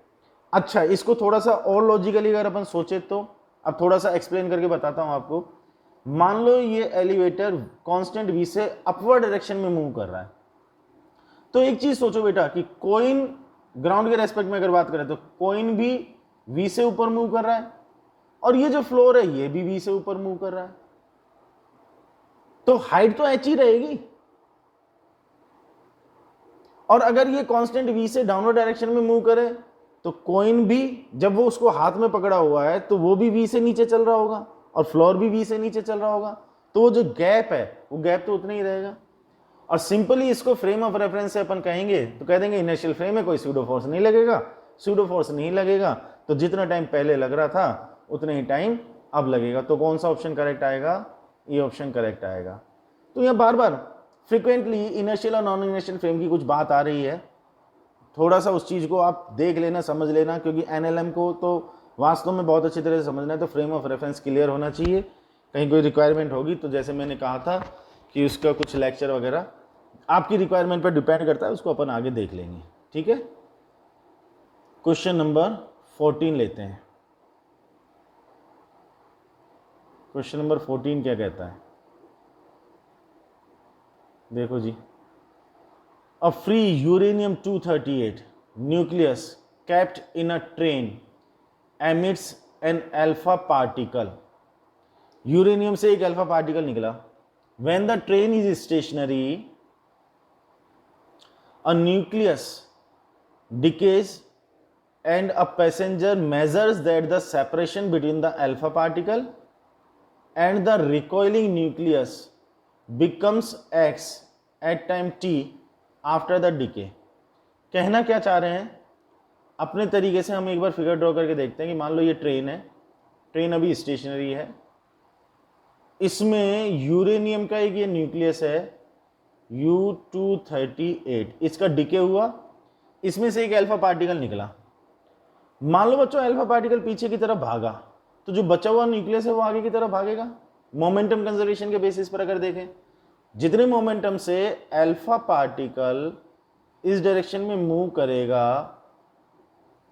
अच्छा, इसको थोड़ा सा और लॉजिकली अगर अपन सोचे तो, अब थोड़ा सा एक्सप्लेन करके बताता हूं आपको। मान लो ये एलिवेटर कांस्टेंट v से अपवर्ड डायरेक्शन में मूव कर रहा है, तो एक चीज सोचो बेटा कि कॉइन ग्राउंड के रेस्पेक्ट में अगर बात करें तो कॉइन भी v से ऊपर मूव कर रहा है और ये जो फ्लोर है ये भी v से ऊपर मूव कर रहा है, तो हाइट तो h ही रहेगी। और अगर ये कांस्टेंट v से डाउनवर्ड डायरेक्शन में मूव करे तो कॉइन भी जब वो उसको हाथ में पकड़ा हुआ है तो वो भी v से नीचे चल रहा होगा और फ्लोर भी v से नीचे चल रहा होगा, तो वो जो गैप है वो गैप तो उतना ही रहेगा। और सिंपली इसको फ्रेम ऑफ रेफरेंस से अपन कहेंगे तो कह देंगे इनिशियल फ्रेम में कोई सूडो फोर्स नहीं लगेगा, सूडो फोर्स नहीं लगेगा तो जितना टाइम पहले लग रहा था उतना ही टाइम अब लगेगा। तो कौन सा ऑप्शन करेक्ट आएगा? ये ऑप्शन करेक्ट आएगा। तो यहाँ बार बार फ्रिक्वेंटली इनर्शियल और नॉन इनर्शियल फ्रेम की कुछ बात आ रही है, थोड़ा सा उस चीज़ को आप देख लेना, समझ लेना, क्योंकि एनएलएम को तो वास्तव में बहुत अच्छी तरह से समझना है। तो फ्रेम ऑफ रेफरेंस क्लियर होना चाहिए, कहीं कोई रिक्वायरमेंट होगी तो जैसे मैंने कहा था कि उसका कुछ लेक्चर वगैरह आपकी रिक्वायरमेंट पर डिपेंड करता है, उसको अपन आगे देख लेंगे। ठीक है, क्वेश्चन नंबर 14 लेते हैं। क्वेश्चन नंबर 14 क्या कहता है, देखो जी। A free uranium-238 nucleus kept in a train emits an alpha particle. Uranium से एक अल्फा पार्टिकल निकला। When the train is stationary, a nucleus decays and a passenger measures that the separation between the alpha particle and the recoiling nucleus becomes x at time t after the decay. कहना क्या चाह रहे हैं, अपने तरीके से हम एक बार फिगर ड्रॉ करके देखते हैं कि मान लो ये ट्रेन है, ट्रेन अभी स्टेशनरी है, इसमें यूरेनियम का एक ये न्यूक्लियस है U-238, इसका डिके हुआ, इसमें से एक अल्फा पार्टिकल निकला। मान लो बच्चों अल्फा पार्टिकल पीछे की तरफ भागा तो जो बचा हुआ न्यूक्लियस है वो आगे की तरफ भागेगा। मोमेंटम कंजर्वेशन के बेसिस पर अगर देखें, जितने मोमेंटम से अल्फा पार्टिकल इस डायरेक्शन में मूव करेगा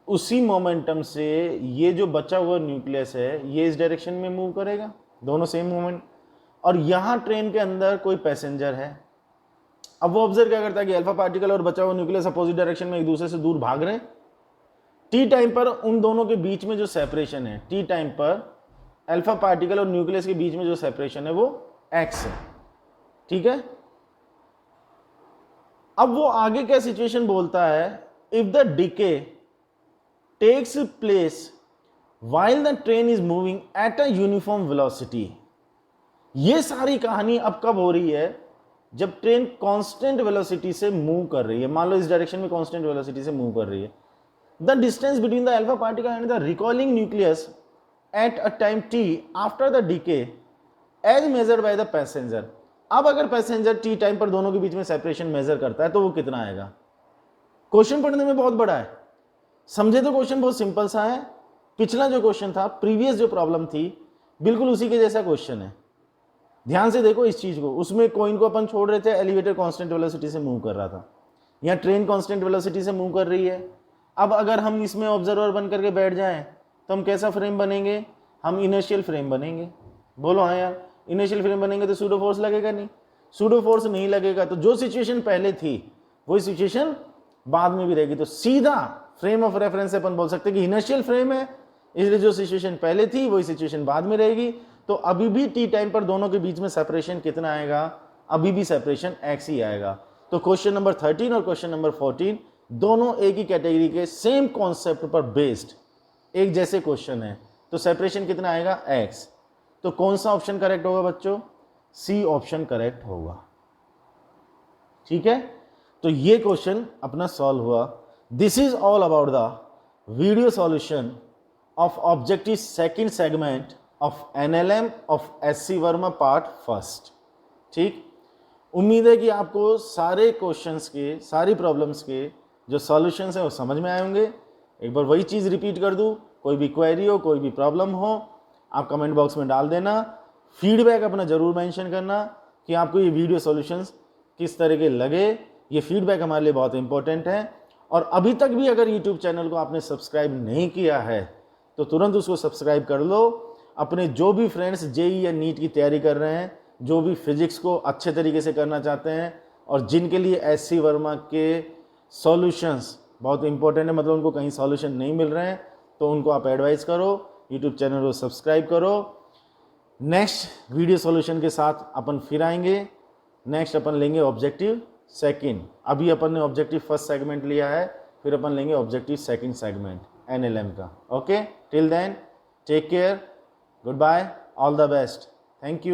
उसी मोमेंटम से ये जो बचा हुआ न्यूक्लियस है ये इस डायरेक्शन में मूव करेगा, दोनों सेम मोमेंट। और यहां ट्रेन के अंदर कोई पैसेंजर है, अब वो ऑब्जर्व क्या करता है कि अल्फा पार्टिकल और बचा हुआ न्यूक्लियस अपोजिट डायरेक्शन में एक दूसरे से दूर भाग रहे हैं। टी टाइम पर उन दोनों के बीच में जो सेपरेशन है, टी टाइम पर अल्फा पार्टिकल और न्यूक्लियस के बीच में जो सेपरेशन है वो एक्स है। ठीक है, अब वो आगे क्या सिचुएशन बोलता है, if the decay takes place while the train is moving at a uniform velocity. ये सारी कहानी अब कब हो रही है, जब ट्रेन कांस्टेंट वेलोसिटी से मूव कर रही है। मान लो इस डायरेक्शन में कांस्टेंट वेलोसिटी से मूव कर रही है। The distance between the alpha particle and the recoiling nucleus at a time t after the decay as measured by the passenger. अब अगर पैसेंजर टी टाइम पर दोनों के बीच में सेपरेशन मेजर करता है तो वो कितना आएगा। क्वेश्चन पढ़ने में बहुत बड़ा है, समझे तो क्वेश्चन बहुत सिंपल सा है। पिछला जो क्वेश्चन था, प्रीवियस जो प्रॉब्लम थी, बिल्कुल उसी के जैसा क्वेश्चन है। ध्यान से देखो इस चीज को, उसमें कॉइन को अपन छोड़ रहे थे, एलिवेटर कांस्टेंट वेलोसिटी से मूव कर रहा था, यहाँ ट्रेन कांस्टेंट वेलोसिटी से मूव कर रही है। अब अगर हम इसमें ऑब्जर्वर बन करके बैठ जाएं तो हम कैसा फ्रेम बनेंगे, हम इनर्शियल फ्रेम बनेंगे। बोलो हाँ यार, इनिशियल फ्रेम बनेंगे तो सूडो फोर्स लगेगा नहीं, सूडो फोर्स नहीं लगेगा तो जो सिचुएशन पहले थी वही सिचुएशन बाद में भी रहेगी। तो सीधा फ्रेम ऑफ रेफरेंस से अपन बोल सकते हैं कि इनिशियल फ्रेम है, इसलिए जो सिचुएशन पहले थी वही सिचुएशन बाद में रहेगी। तो अभी भी टी टाइम पर दोनों के बीच में सेपरेशन कितना आएगा, अभी भी सेपरेशन एक्स ही आएगा। तो क्वेश्चन नंबर 13 और क्वेश्चन नंबर 14 दोनों एक ही कैटेगरी के सेम कॉन्सेप्ट पर बेस्ड एक जैसे क्वेश्चन है, तो सेपरेशन कितना आएगा, एक्स। तो कौन सा ऑप्शन करेक्ट होगा बच्चों, सी ऑप्शन करेक्ट होगा। ठीक है, तो ये क्वेश्चन अपना सॉल्व हुआ। This is all about the video solution of objective second segment of NLM of SC Verma part first. ठीक, उम्मीद है कि आपको सारे क्वेश्चंस के, सारी प्रॉब्लम्स के जो सॉल्यूशंस हैं वो समझ में आए होंगे। एक बार वही चीज़ रिपीट कर दूं, कोई भी क्वेरी हो, कोई भी प्रॉब्लम हो, आप कमेंट बॉक्स में डाल देना। फीडबैक अपना ज़रूर मेंशन करना कि आपको ये वीडियो सॉल्यूशंस किस तरह के लगे। ये फीडबैक हमारे लिए बहुत इंपॉर्टेंट है। और अभी तक भी अगर यूट्यूब चैनल को आपने सब्सक्राइब नहीं किया है तो तुरंत उसको सब्सक्राइब कर लो। अपने जो भी फ्रेंड्स जेई या नीट की तैयारी कर रहे हैं, जो भी फिजिक्स को अच्छे तरीके से करना चाहते हैं और जिनके लिए एससी वर्मा के सॉल्यूशंस बहुत इंपॉर्टेंट है, मतलब उनको कहीं सॉल्यूशन नहीं मिल रहे हैं, तो उनको आप एडवाइस करो यूट्यूब चैनल को सब्सक्राइब करो। नेक्स्ट वीडियो सॉल्यूशन के साथ अपन फिर आएंगे। नेक्स्ट अपन लेंगे ऑब्जेक्टिव सेकंड। अभी अपन ने ऑब्जेक्टिव फर्स्ट सेगमेंट लिया है, फिर अपन लेंगे ऑब्जेक्टिव सेकंड सेगमेंट NLM का। Okay, till then take care, good bye, all the best, thank you.